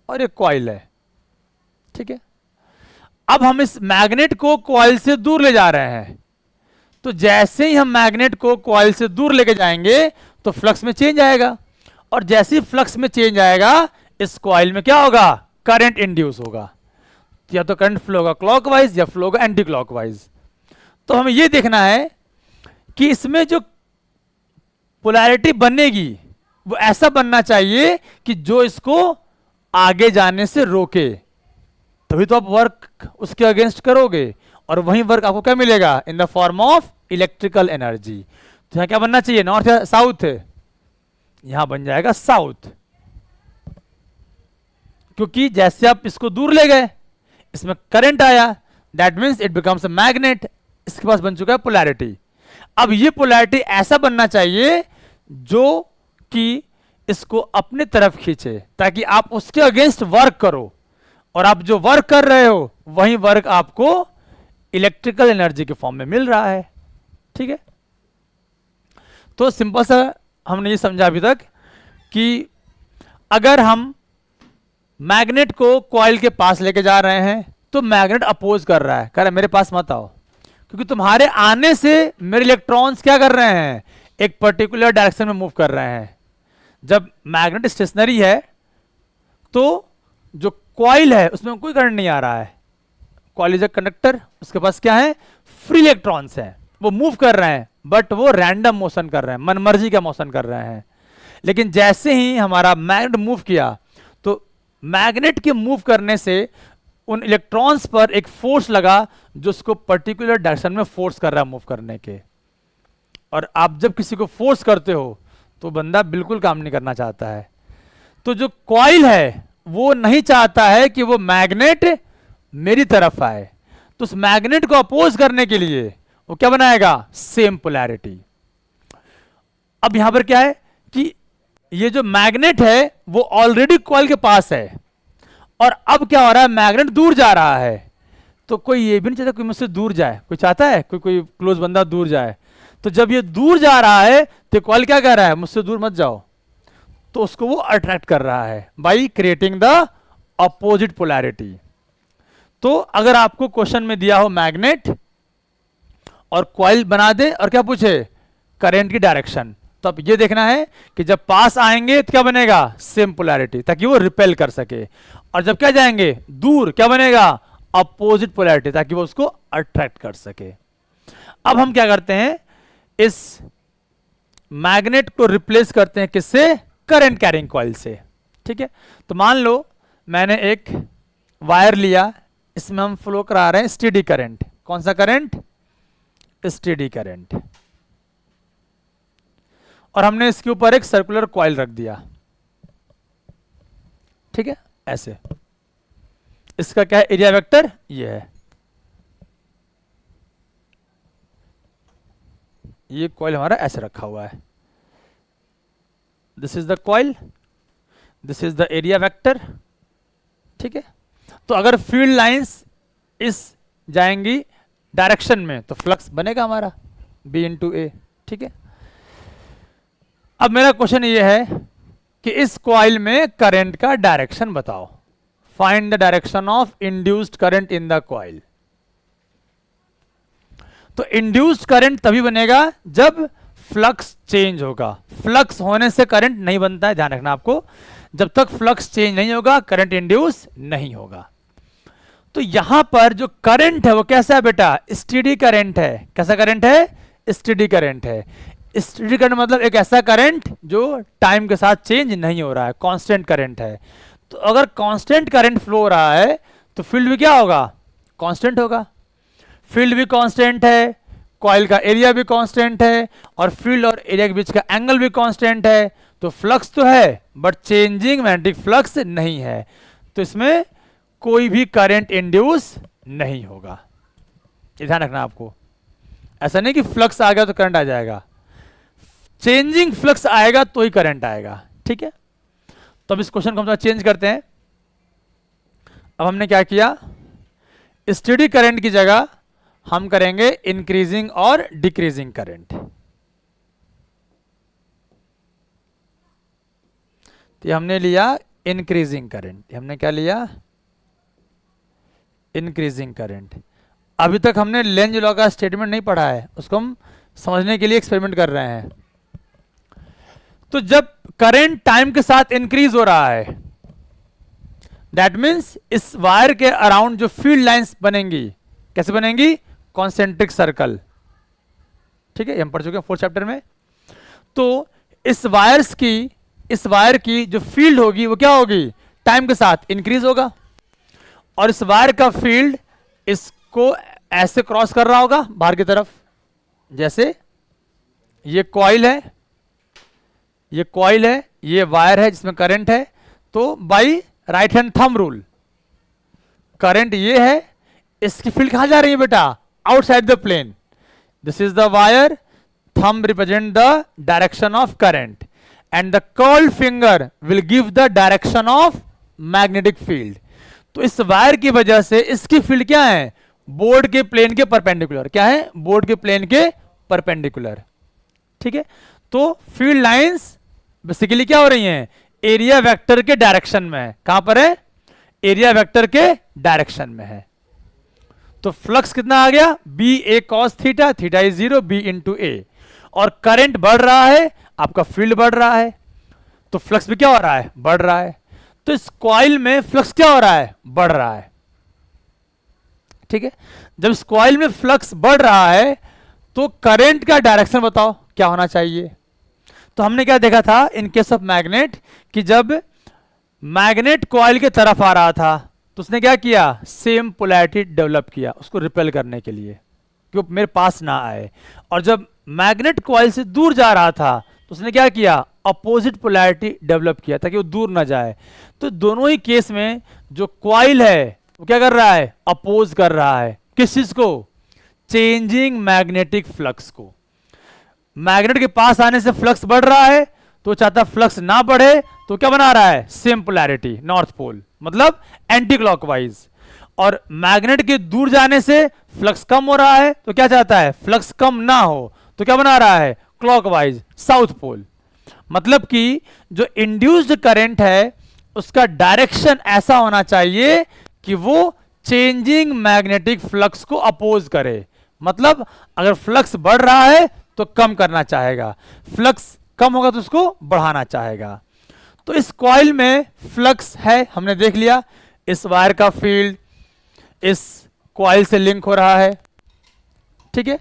और एक कॉइल है, ठीक है। अब हम इस मैग्नेट को कॉइल से दूर ले जा रहे हैं, तो जैसे ही हम मैग्नेट को कॉइल से दूर लेके जाएंगे तो फ्लक्स में चेंज आएगा, और जैसे ही फ्लक्स में चेंज आएगा इस कॉइल में क्या होगा? करंट इंड्यूस होगा। या तो करंट फ्लो होगा क्लॉकवाइज या फ्लो होगा एंटी क्लॉकवाइज। तो हमें यह देखना है कि इसमें जो पोलैरिटी बनेगी वो ऐसा बनना चाहिए कि जो इसको आगे जाने से रोके, तभी तो आप वर्क उसके अगेंस्ट करोगे, और वही वर्क आपको क्या मिलेगा? In the form of electrical energy. तो यहां क्या बनना चाहिए? नॉर्थ या साउथ? यहां बन जाएगा साउथ, क्योंकि जैसे आप इसको दूर ले गए इसमें करंट आया, that means it becomes a magnet. इसके पास बन चुका है पोलैरिटी। अब ये पोलैरिटी ऐसा बनना चाहिए जो कि इसको अपने तरफ खींचे, ताकि आप उसके अगेंस्ट वर्क करो, और आप जो वर्क कर रहे हो वही वर्क आपको इलेक्ट्रिकल एनर्जी के फॉर्म में मिल रहा है, ठीक है। तो सिंपल सा हमने ये समझा अभी तक कि अगर हम मैग्नेट को कॉइल के पास लेके जा रहे हैं तो मैग्नेट अपोज कर रहा है, कह रहा है मेरे पास मत आओ, क्योंकि तुम्हारे आने से मेरे इलेक्ट्रॉन्स क्या कर रहे हैं? एक पर्टिकुलर डायरेक्शन में मूव कर रहे हैं। जब मैग्नेट स्टेशनरी है तो जो कॉइल है उसमें कोई करंट नहीं आ रहा है, कॉइल इज अ कंडक्टर, उसके पास क्या है? फ्री इलेक्ट्रॉन्स हैं, वो मूव कर रहे हैं, बट वो रैंडम मोशन कर रहे हैं, मनमर्जी का मोशन कर रहे हैं। लेकिन जैसे ही हमारा मैग्नेट मूव किया तो मैग्नेट के मूव करने से उन इलेक्ट्रॉन्स पर एक फोर्स लगा जो उसको पर्टिकुलर डायरेक्शन में फोर्स कर रहा है मूव करने के। और आप जब किसी को फोर्स करते हो तो बंदा बिल्कुल काम नहीं करना चाहता है। तो जो कॉइल है वो नहीं चाहता है कि वो मैग्नेट मेरी तरफ आए, तो उस मैग्नेट को अपोज करने के लिए वो क्या बनाएगा, सेम पोलैरिटी। अब यहां पर क्या है कि ये जो मैग्नेट है वो ऑलरेडी कॉइल के पास है, और अब क्या हो रहा है, मैग्नेट दूर जा रहा है। तो कोई ये भी नहीं चाहता कोई मुझसे दूर जाए, कोई चाहता है कोई क्लोज बंदा दूर जाए। तो जब ये दूर जा रहा है तो कॉइल क्या कह रहा है, मुझसे दूर मत जाओ, तो उसको वो अट्रैक्ट कर रहा है by creating the opposite polarity. तो अगर आपको क्वेश्चन में दिया हो मैग्नेट और कॉइल बना दे और क्या पूछे, करंट की डायरेक्शन, तो अब ये देखना है कि जब पास आएंगे तो क्या बनेगा, सेम पोलैरिटी, ताकि वो रिपेल कर सके। और जब क्या जाएंगे दूर, क्या बनेगा, अपोजिट पोलैरिटी, ताकि वो उसको अट्रैक्ट कर सके। अब हम क्या करते हैं, इस मैग्नेट को रिप्लेस करते हैं किससे, करंट कैरिंग कॉइल से। ठीक है, तो मान लो मैंने एक वायर लिया, इसमें हम फ्लो करा रहे हैं स्टेडी करंट। कौन सा करंट, स्टेडी करंट। और हमने इसके ऊपर एक सर्कुलर कॉइल रख दिया। ठीक है, ऐसे। इसका क्या है, एरिया वेक्टर ये है। ये कॉइल हमारा ऐसे रखा हुआ है, this is the coil, this is the area vector. ठीक है, तो अगर फील्ड लाइंस इस जाएंगी डायरेक्शन में तो फ्लक्स बनेगा हमारा B इंटू ए। ठीक है, अब मेरा क्वेश्चन ये है कि इस कॉइल में करंट का डायरेक्शन बताओ, find the direction of induced current in the coil. तो इंड्यूस्ड करंट तभी बनेगा जब फ्लक्स चेंज होगा। फ्लक्स होने से करंट नहीं बनता है, ध्यान रखना आपको। जब तक फ्लक्स चेंज नहीं होगा करंट इंड्यूस नहीं होगा। तो यहां पर जो करंट है वो कैसा है बेटा, स्टेडी करंट है। कैसा करंट है, स्टेडी करंट है। स्टेडी करंट मतलब एक ऐसा करंट जो टाइम के साथ चेंज नहीं हो रहा है, कांस्टेंट करंट है। तो अगर कांस्टेंट करंट फ्लो हो रहा है तो फील्ड भी क्या होगा, कांस्टेंट होगा। फील्ड भी कांस्टेंट है, कॉइल का एरिया भी कांस्टेंट है, और फील्ड और एरिया के बीच का एंगल भी कांस्टेंट है। तो फ्लक्स तो है बट चेंजिंग मैग्नेटिक फ्लक्स नहीं है, तो इसमें कोई भी करंट इंड्यूस नहीं होगा। ये ध्यान रखना आपको। ऐसा नहीं कि फ्लक्स आ गया तो करंट आ जाएगा, चेंजिंग फ्लक्स आएगा तो ही करंट आएगा। ठीक है, तो अब इस क्वेश्चन को हम चेंज करते हैं। अब हमने क्या किया, स्टेडी करंट की जगह हम करेंगे इंक्रीजिंग और डिक्रीजिंग करंट। तो हमने लिया इंक्रीजिंग करंट। हमने क्या लिया, इंक्रीजिंग करंट। अभी तक हमने लेंज लॉ का स्टेटमेंट नहीं पढ़ा है, उसको हम समझने के लिए एक्सपेरिमेंट कर रहे हैं। तो जब करंट टाइम के साथ इंक्रीज हो रहा है, दैट मीन्स इस वायर के अराउंड जो फील्ड लाइंस बनेंगी, कैसे बनेंगी, कॉन्सेंट्रिक सर्कल। ठीक है, हम पढ़ चुके हैं 4th चैप्टर में। तो इस वायर की जो फील्ड होगी वो क्या होगी, टाइम के साथ इंक्रीज होगा। और इस वायर का फील्ड इसको ऐसे क्रॉस कर रहा होगा बाहर की तरफ। जैसे ये कॉइल है, ये कॉइल है, ये वायर है जिसमें करंट है। तो by right hand thumb rule, current ये है, इसकी फील्ड कहां जा रही है बेटा, outside the plane. This is the wire, thumb represent the direction of current, and the curled finger will give the direction of magnetic field. तो इस वायर की वजह से इसकी फील्ड क्या है, बोर्ड के प्लेन के परपेंडिकुलर। क्या है, बोर्ड के प्लेन के परपेंडिकुलर। ठीक है, तो फील्ड लाइंस बेसिकली क्या हो रही हैं, एरिया वेक्टर के डायरेक्शन में है। कहां पर है, एरिया वेक्टर के डायरेक्शन में है। तो फ्लक्स कितना आ गया, B A cos theta, theta is 0, B into A. और करंट बढ़ रहा है, आपका फील्ड बढ़ रहा है, तो फ्लक्स भी क्या हो रहा है, बढ़ रहा है। तो इस कॉइल में फ्लक्स क्या हो रहा है, बढ़ रहा है। ठीक है, जब इस कॉइल में फ्लक्स बढ़ रहा है तो करंट का डायरेक्शन बताओ क्या होना चाहिए। तो हमने क्या देखा था इन केस ऑफ मैग्नेट, कि जब मैग्नेट कॉइल की तरफ आ रहा था तो उसने क्या किया, सेम पोलैरिटी डेवलप किया उसको रिपेल करने के लिए कि वो मेरे पास ना आए। और जब मैग्नेट कॉइल से दूर जा रहा था तो उसने क्या किया, अपोजिट पोलैरिटी डेवलप किया ताकि वो दूर ना जाए। तो दोनों ही केस में जो कॉइल है वो क्या कर रहा है, अपोज कर रहा है किस चीज को, चेंजिंग मैग्नेटिक फ्लक्स को। मैग्नेट के पास आने से फ्लक्स बढ़ रहा है तो चाहता फ्लक्स ना बढ़े, तो क्या बना रहा है, सेम पोलैरिटी नॉर्थ पोल, मतलब एंटी क्लॉकवाइज। और मैग्नेट के दूर जाने से फ्लक्स कम हो रहा है तो क्या चाहता है, फ्लक्स कम ना हो, तो क्या बना रहा है, क्लॉकवाइज साउथ पोल। मतलब कि जो इंड्यूस्ड करंट है उसका डायरेक्शन ऐसा होना चाहिए कि वो चेंजिंग मैग्नेटिक फ्लक्स को अपोज करे। मतलब अगर फ्लक्स बढ़ रहा है तो कम करना चाहेगा, फ्लक्स कम होगा तो उसको बढ़ाना चाहेगा। तो इस कॉइल में फ्लक्स है, हमने देख लिया, इस वायर का फील्ड इस कॉइल से लिंक हो रहा है, ठीक है।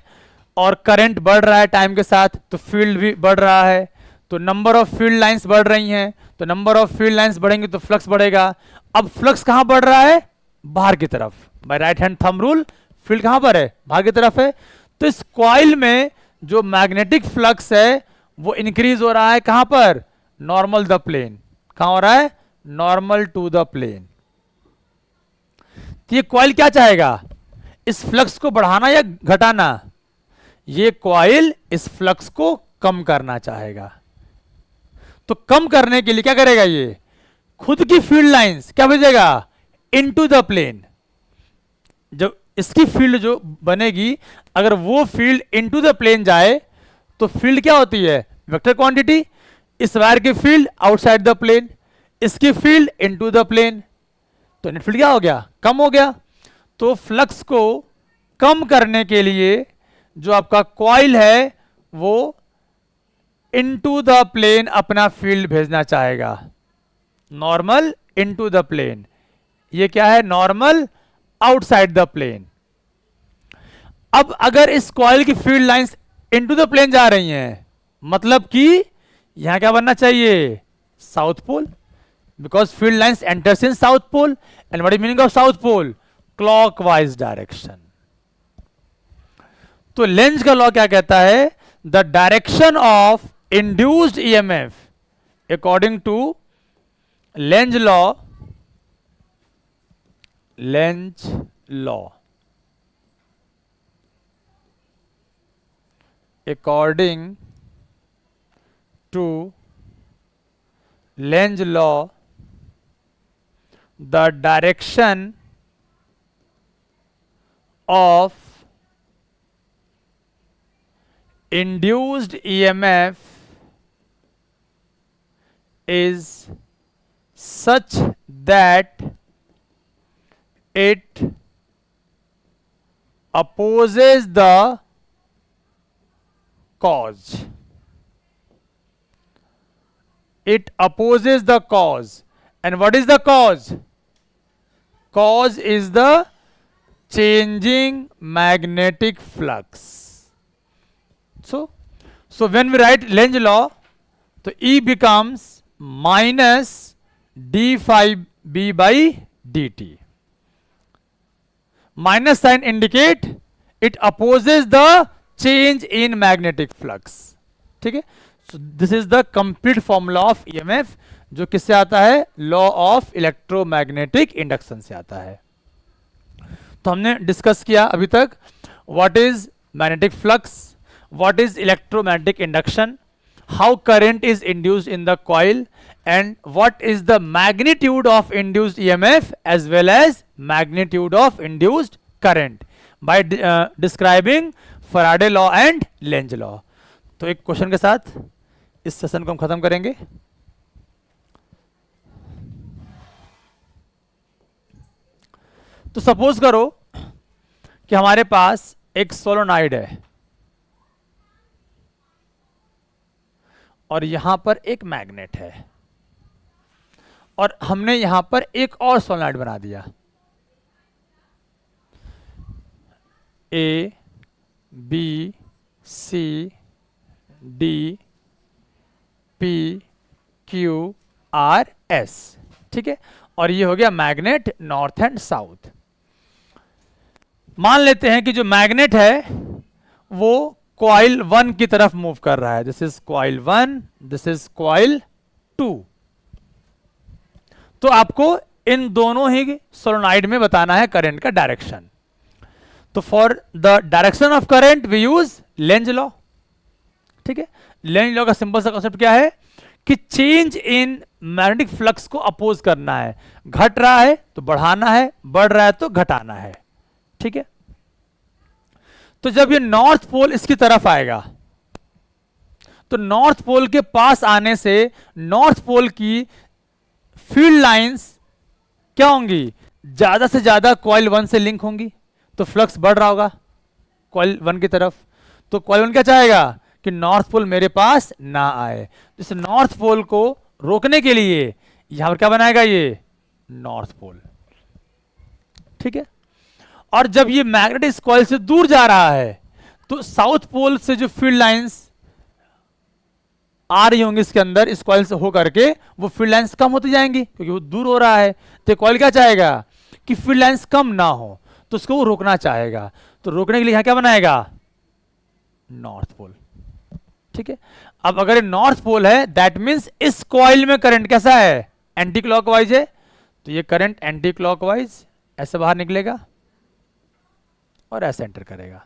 और करंट बढ़ रहा है टाइम के साथ तो फील्ड भी बढ़ रहा है, तो नंबर ऑफ फील्ड लाइंस बढ़ रही हैं, तो नंबर ऑफ फील्ड लाइंस बढ़ेंगे तो फ्लक्स बढ़ेगा। अब फ्लक्स कहां बढ़ रहा है, बाहर की तरफ, by right hand thumb rule field कहां पर है, बाहर की तरफ है। तो इस कॉइल में जो मैग्नेटिक फ्लक्स है वो इंक्रीज हो रहा है कहां पर, नॉर्मल द प्लेन, कहां हो रहा है, नॉर्मल टू द प्लेन। तो ये कॉइल क्या चाहेगा, इस फ्लक्स को बढ़ाना या घटाना, ये कॉइल इस फ्लक्स को कम करना चाहेगा। तो कम करने के लिए क्या करेगा, ये खुद की फील्ड लाइंस क्या भेजेगा इनटू द प्लेन। जब इसकी फील्ड जो बनेगी, अगर वो फील्ड इनटू द प्लेन जाए तो फील्ड क्या होती है, वेक्टर क्वांटिटी। इस वायर की फील्ड आउटसाइड द प्लेन, इसकी फील्ड इनटू द प्लेन, तो नेट फील्ड क्या हो गया, कम हो गया। तो फ्लक्स को कम करने के लिए जो आपका कॉइल है वो इनटू द प्लेन अपना फील्ड भेजना चाहेगा, नॉर्मल इनटू द प्लेन। ये क्या है, नॉर्मल आउटसाइड द प्लेन। अब अगर इस कॉइल की field lines into the plane जा रही हैं, मतलब कि यहां क्या बनना चाहिए, south pole, because field lines enters in south pole and what is meaning of south pole, clockwise direction. तो लेंज का लॉ क्या कहता है, the direction of induced EMF according to Lenz law, Lenz law according to Lenz law, the direction of induced EMF is such that it opposes the cause. It opposes the cause. And what is the cause? Cause is the changing magnetic flux. So when we write Lenz law, so E becomes minus d phi b by dt. Minus sign indicate it opposes the change in magnetic flux, ठीक है। So this is the complete formula of EMF, जो किससे आता है, law of electromagnetic induction से आता है। तो हमने डिस्कस किया अभी तक what is magnetic flux, what is electromagnetic induction, how current is induced in the coil, and what is the magnitude of induced EMF as well as magnitude of induced current by describing Faraday law and Lenz law. तो एक question के साथ इस session को हम खत्म करेंगे। तो सपोज करो कि हमारे पास एक सोलोनॉइड है और यहां पर एक मैग्नेट है और हमने यहां पर एक और सोलोनॉइड बना दिया, A B C D P Q R S, ठीक है। और ये हो गया मैग्नेट नॉर्थ एंड साउथ। मान लेते हैं कि जो मैग्नेट है वो कॉइल 1 की तरफ मूव कर रहा है, this is coil 1, this is coil 2। तो आपको इन दोनों ही सोलेनॉइड में बताना है करंट का डायरेक्शन। तो for the direction of current we use Lenz law. ठीक है, लेंज लॉ का सिंपल सा कॉन्सेप्ट क्या है कि चेंज इन मैग्नेटिक फ्लक्स को अपोज करना है। घट रहा है तो बढ़ाना है, बढ़ रहा है तो घटाना है। ठीक है, तो जब ये नॉर्थ पोल इसकी तरफ आएगा तो नॉर्थ पोल के पास आने से नॉर्थ पोल की फील्ड लाइंस क्या होंगी, ज्यादा से ज्यादा कॉइल 1 से लिंक होंगी, तो फ्लक्स बढ़ रहा होगा कॉइल 1 की तरफ। तो कॉइल 1 क्या चाहेगा कि नॉर्थ पोल मेरे पास ना आए, इस नॉर्थ पोल को रोकने के लिए यहां पर क्या बनाएगा, ये नॉर्थ पोल। ठीक है, और जब ये मैग्नेट इस कॉइल से दूर जा रहा है तो साउथ पोल से जो फील्ड लाइंस आ रही होंगी इसके अंदर, इस कॉइल से होकर के वो फील्ड लाइंस कम होती जाएंगी क्योंकि वो दूर हो रहा है। तो कॉइल क्या चाहेगा कि फील्ड लाइंस कम ना हो, तो उसको वो रोकना चाहेगा। तो रोकने के लिए यहां क्या बनाएगा, नॉर्थ पोल। ठीक है, अब अगर ये नॉर्थ पोल है दैट मींस इस कॉइल में करंट कैसा है, एंटी क्लॉकवाइज है, तो ये करंट एंटी क्लॉकवाइज ऐसे बाहर निकलेगा और ऐसे एंटर करेगा।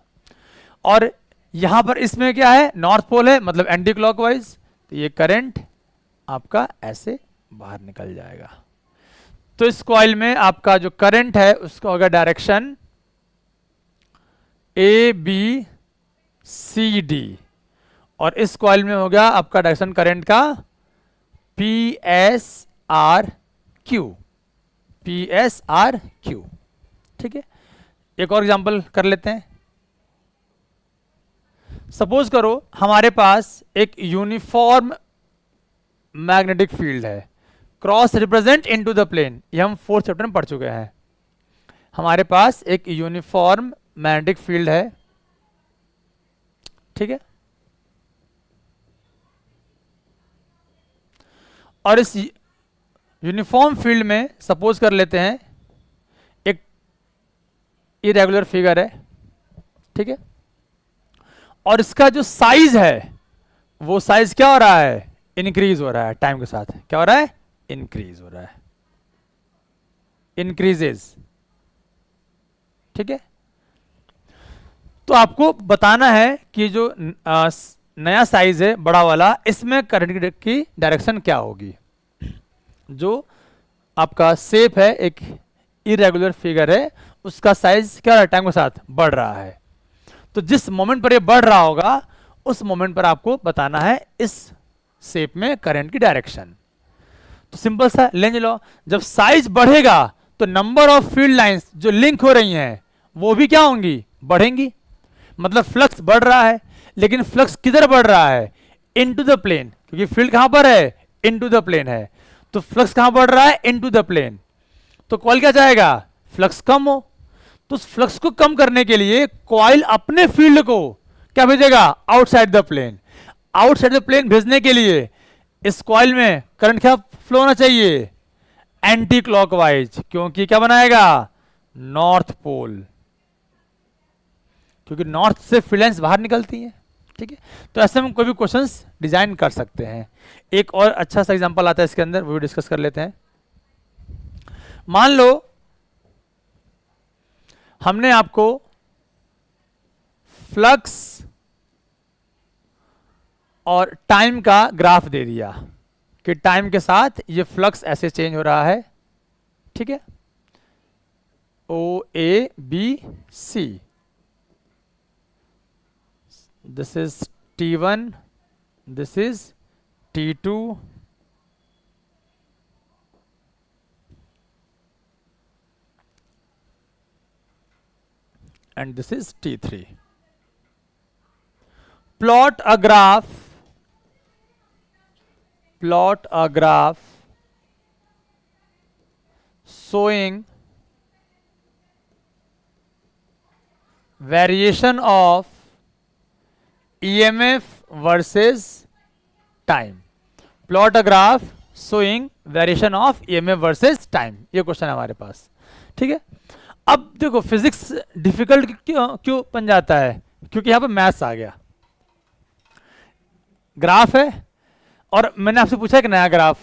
और यहां पर इसमें क्या है, नॉर्थ पोल है मतलब एंटी क्लॉकवाइज, तो ये करंट आपका ऐसे बाहर निकल जाएगा। तो इस कॉइल में आपका जो करंट है उसका होगा direction A B C D, और इस कॉइल में हो गया आपका डायरेक्शन करंट का P S R Q, P S R Q. ठीक है, एक और एग्जांपल कर लेते हैं। सपोज करो हमारे पास एक यूनिफॉर्म मैग्नेटिक फील्ड है, cross represent into the plane, ये हम 4th चैप्टर में पढ़ चुके हैं। हमारे पास एक यूनिफॉर्म मैग्नेटिक फील्ड है। ठीक है, और इस यूनिफॉर्म फील्ड में सपोज कर लेते हैं एक इरेगुलर फिगर है। ठीक है, और इसका जो साइज है वो साइज क्या हो रहा है, इंक्रीज हो रहा है टाइम के साथ। क्या हो रहा है, इंक्रीज हो रहा है, इंक्रीजेज। ठीक है, तो आपको बताना है कि जो नया साइज है बड़ा वाला, इसमें करंट की डायरेक्शन क्या होगी। जो आपका शेप है एक इरेगुलर फिगर है, उसका साइज क्या टाइम के साथ बढ़ रहा है। तो जिस मोमेंट पर ये बढ़ रहा होगा उस मोमेंट पर आपको बताना है इस शेप में करंट की डायरेक्शन। तो सिंपल सा लेंज लॉ, जब साइज बढ़ेगा तो नंबर ऑफ फील्ड लाइंस जो लिंक हो रही हैं वो भी क्या होंगी, बढ़ेंगी। मतलब फ्लक्स बढ़ रहा है, लेकिन फ्लक्स किधर बढ़ रहा है, इनटू द प्लेन, क्योंकि फील्ड कहां पर है, इनटू द प्लेन है। तो फ्लक्स कहां बढ़ रहा है, इनटू द प्लेन। तो कॉइल क्या चाहेगा, फ्लक्स कम हो। तो उस फ्लक्स को कम करने के लिए कॉइल अपने फील्ड को क्या भेजेगा, outside the plane. Outside the plane भेजने के लिए इस कॉइल में करंट क्या फ्लो होना चाहिए, एंटी क्लॉकवाइज, क्योंकि क्या बनाएगा, नॉर्थ पोल, क्योंकि नॉर्थ से फील्ड लाइंस बाहर निकलती हैं। ठीक है, तो ऐसे में कोई भी क्वेश्चंस डिजाइन कर सकते हैं। एक और अच्छा सा एग्जांपल आता है इसके अंदर, वो भी डिस्कस कर लेते हैं। मान लो हमने आपको फ्लक्स और टाइम का ग्राफ दे दिया कि टाइम के साथ ये फ्लक्स ऐसे चेंज हो रहा है। ठीक है, O A B C, this is T1, this is T2, and this is T3. Plot a graph showing variation of EMF versus time. Plot a graph showing variation of EMF versus time. ये question है हमारे पास, ठीक है। अब देखो physics difficult क्यों क्यों बन जाता है, क्योंकि यहाँ पे मैथ्स आ गया। ग्राफ है और मैंने आपसे पूछा कि नया ग्राफ,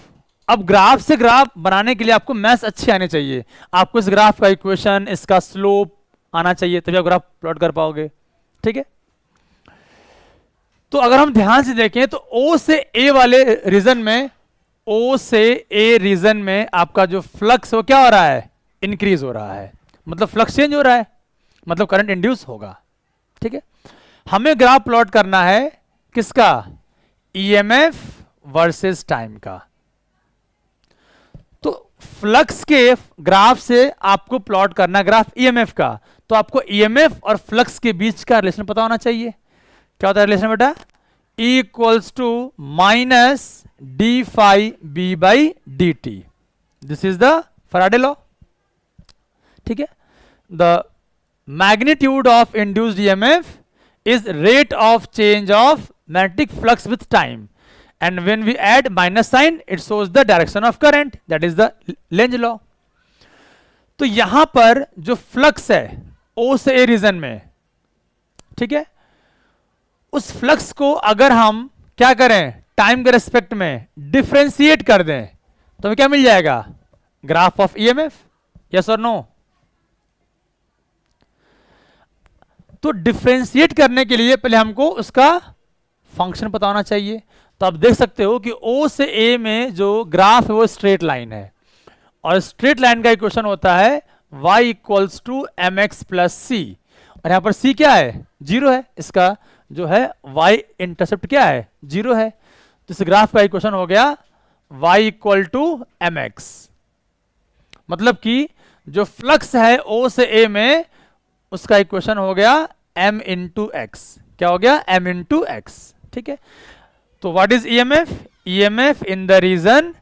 अब ग्राफ से ग्राफ बनाने के लिए आपको मैथ्स अच्छे आने चाहिए। आपको इस ग्राफ का इक्वेशन, इसका स्लोप आना चाहिए, तभी आप ग्राफ प्लॉट कर पाओगे, ठीक है। तो अगर हम ध्यान से देखें तो ओ से ए वाले रीजन में, ओ से ए रीजन में आपका जो फ्लक्स वो क्या हो रहा है, इंक्रीज हो रहा है, मतलब फ्लक्स चेंज हो रहा है, मतलब करंट इंड्यूस होगा, ठीक है। हमें ग्राफ प्लॉट करना है किसका, ईएमएफ वर्सेस टाइम का। तो फ्लक्स के ग्राफ से आपको प्लॉट करना ग्राफ ईएमएफ का, तो आपको ईएमएफ और फ्लक्स के बीच का रिलेशन पता होना चाहिए। क्या होता है रिलेशन बेटा, E equals to minus d phi B by D T, this is the Faraday law, ठीक है। The magnitude of induced EMF is rate of change of magnetic flux with time, and when we add minus sign it shows the direction of current, that is the Lenz law। तो यहां पर जो flux है O से A reason में, ठीक है, उस फ्लक्स को अगर हम क्या करें, टाइम के रेस्पेक्ट में डिफरेंशिएट कर दें तो हमें क्या मिल जाएगा, ग्राफ ऑफ ईएमएफ, यस और नो। तो डिफरेंशिएट करने के लिए पहले हमको उसका फंक्शन पता होना चाहिए। तो आप देख सकते हो कि O से A में जो ग्राफ है वो स्ट्रेट लाइन है, और स्ट्रेट लाइन का इक्वेशन होता है y equals to M x plus C, और यहां पर c क्या है, जीरो है, इसका जो है y इंटरसेप्ट क्या है, जीरो है। तो इस ग्राफ का इक्वेशन हो गया y equal to M x, मतलब कि जो फ्लक्स है O से A में उसका इक्वेशन हो गया m इंटू एक्स, क्या हो गया, m इंटू एक्स, ठीक है। तो what is EMF, EMF in the region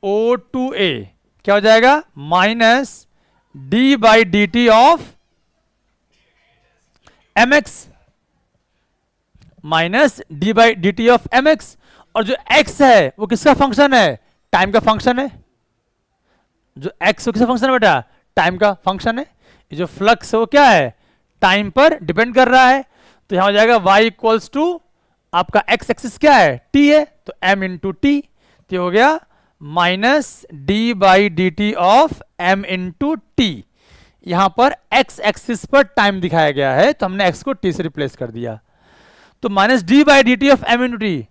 O to A क्या हो जाएगा, minus d by D t of m x, minus d by D t of m x, और जो x है वो किसका फंक्शन है, टाइम का फंक्शन है। जो x किसका फंक्शन है बेटा, टाइम का फंक्शन है। ये जो फ्लक्स है वो क्या है, टाइम पर डिपेंड कर रहा है। तो यहां हो जाएगा y इक्वल्स टू आपका x एक्सिस क्या है, t है, तो m इंटू टी, तो हो गया minus d by D t of m into T. यहां पर x एक्सिस पर टाइम दिखाया गया है तो हमने x को t से रिप्लेस कर दिया। तो minus d by D t of m into T,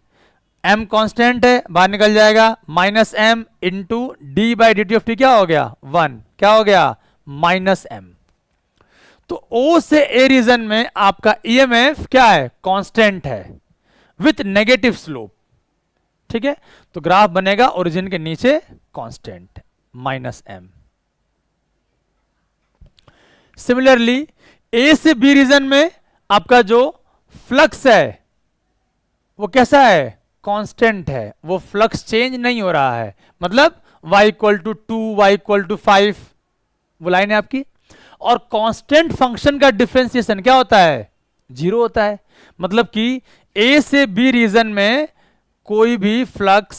m constant है बाहर निकल जाएगा, minus m into D by D t of T क्या हो गया, 1, क्या हो गया, माइनस m। तो O से A रीजन में आपका EMF क्या है, कांस्टेंट है विथ नेगेटिव स्लोप, ठीक है। तो ग्राफ बनेगा ओरिजिन के नीचे constant minus m। Similarly A से B रीजन में आपका जो फ्लक्स है वो कैसा है, कांस्टेंट है, वो फ्लक्स चेंज नहीं हो रहा है, मतलब y equal to 2, y equal to 5 वो लाइन है आपकी। और कांस्टेंट फंक्शन का डिफरेंशिएशन क्या होता है, जीरो होता है, मतलब कि A से B रीजन में कोई भी फ्लक्स,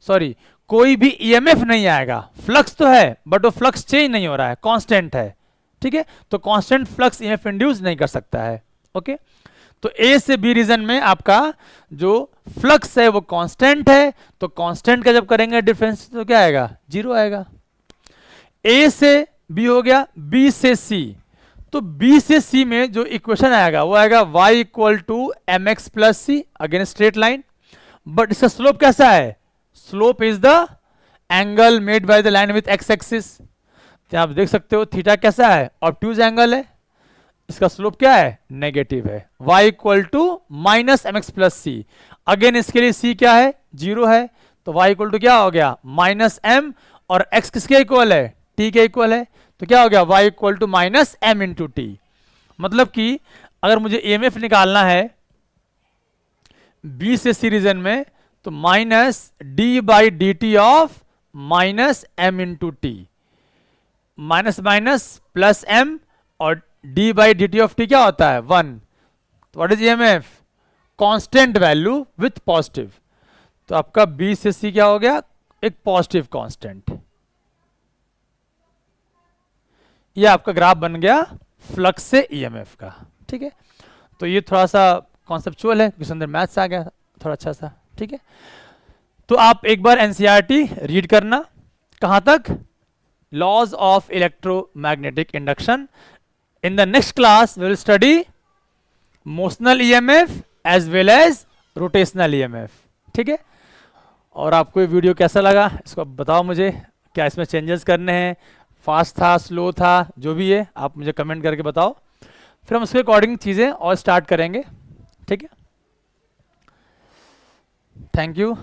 सॉरी कोई भी ईएमएफ नहीं आएगा, फ्लक्स तो है बट वो फ्लक्स चेंज नहीं हो रहा है, कांस्टेंट है, ठीक है। तो कांस्टेंट फ्लक्स ईएमएफ इंड्यूस नहीं कर सकता है, ओके। तो A से B रीजन में आपका जो फ्लक्स है वो कांस्टेंट है, तो कांस्टेंट का जब करेंगे डिफरेंस तो क्या आएगा, जीरो आएगा। A से B हो गया, B से C, तो B से C में जो इक्वेशन आएगा वो आएगा y equal to M x plus c, again straight line, but इसका स्लोप कैसा है, slope is the angle made by the line with x axis. तो आप देख सकते हो थीटा कैसा है, ऑब्ट्यूज एंगल है, इसका स्लोप क्या है, नेगेटिव है, y equal to minus m x plus c, again इसके लिए c क्या है, जीरो है, तो y इक्वल टू क्या हो गया, माइनस m, और x किसके इक्वल है, t के इक्वल है, तो क्या हो गया y equal to minus m into t. मतलब कि अगर मुझे EMF निकालना है B से C रीजन में, तो minus d by D t of minus m into T, minus minus plus m, और d by D t of T क्या होता है, 1। तो what is EMF, constant value with positive. तो आपका B से C क्या हो गया, एक पॉजिटिव कांस्टेंट। ये आपका ग्राफ बन गया फ्लक्स से ईएमएफ का। ठीक है, तो ये थोड़ा सा कॉन्सेप्चुअल है क्योंकि अंदर मैथ्स आ गया थोड़ा अच्छा सा। ठीक है, तो आप एक बार एनसीईआरटी रीड करना, कहां तक, laws of electromagnetic induction. In the next class we will study motional EMF as well as rotational EMF. ठीक है, और आपको ये वीडियो कैसा लगा इसको आप बताओ मुझे, क्या इसमें चेंजेस करने हैं, फास्ट था, स्लो था, जो भी है आप मुझे कमेंट करके बताओ, फिर हम उसके अकॉर्डिंग चीज़ें और स्टार्ट करेंगे। ठीक है, थैंक यू।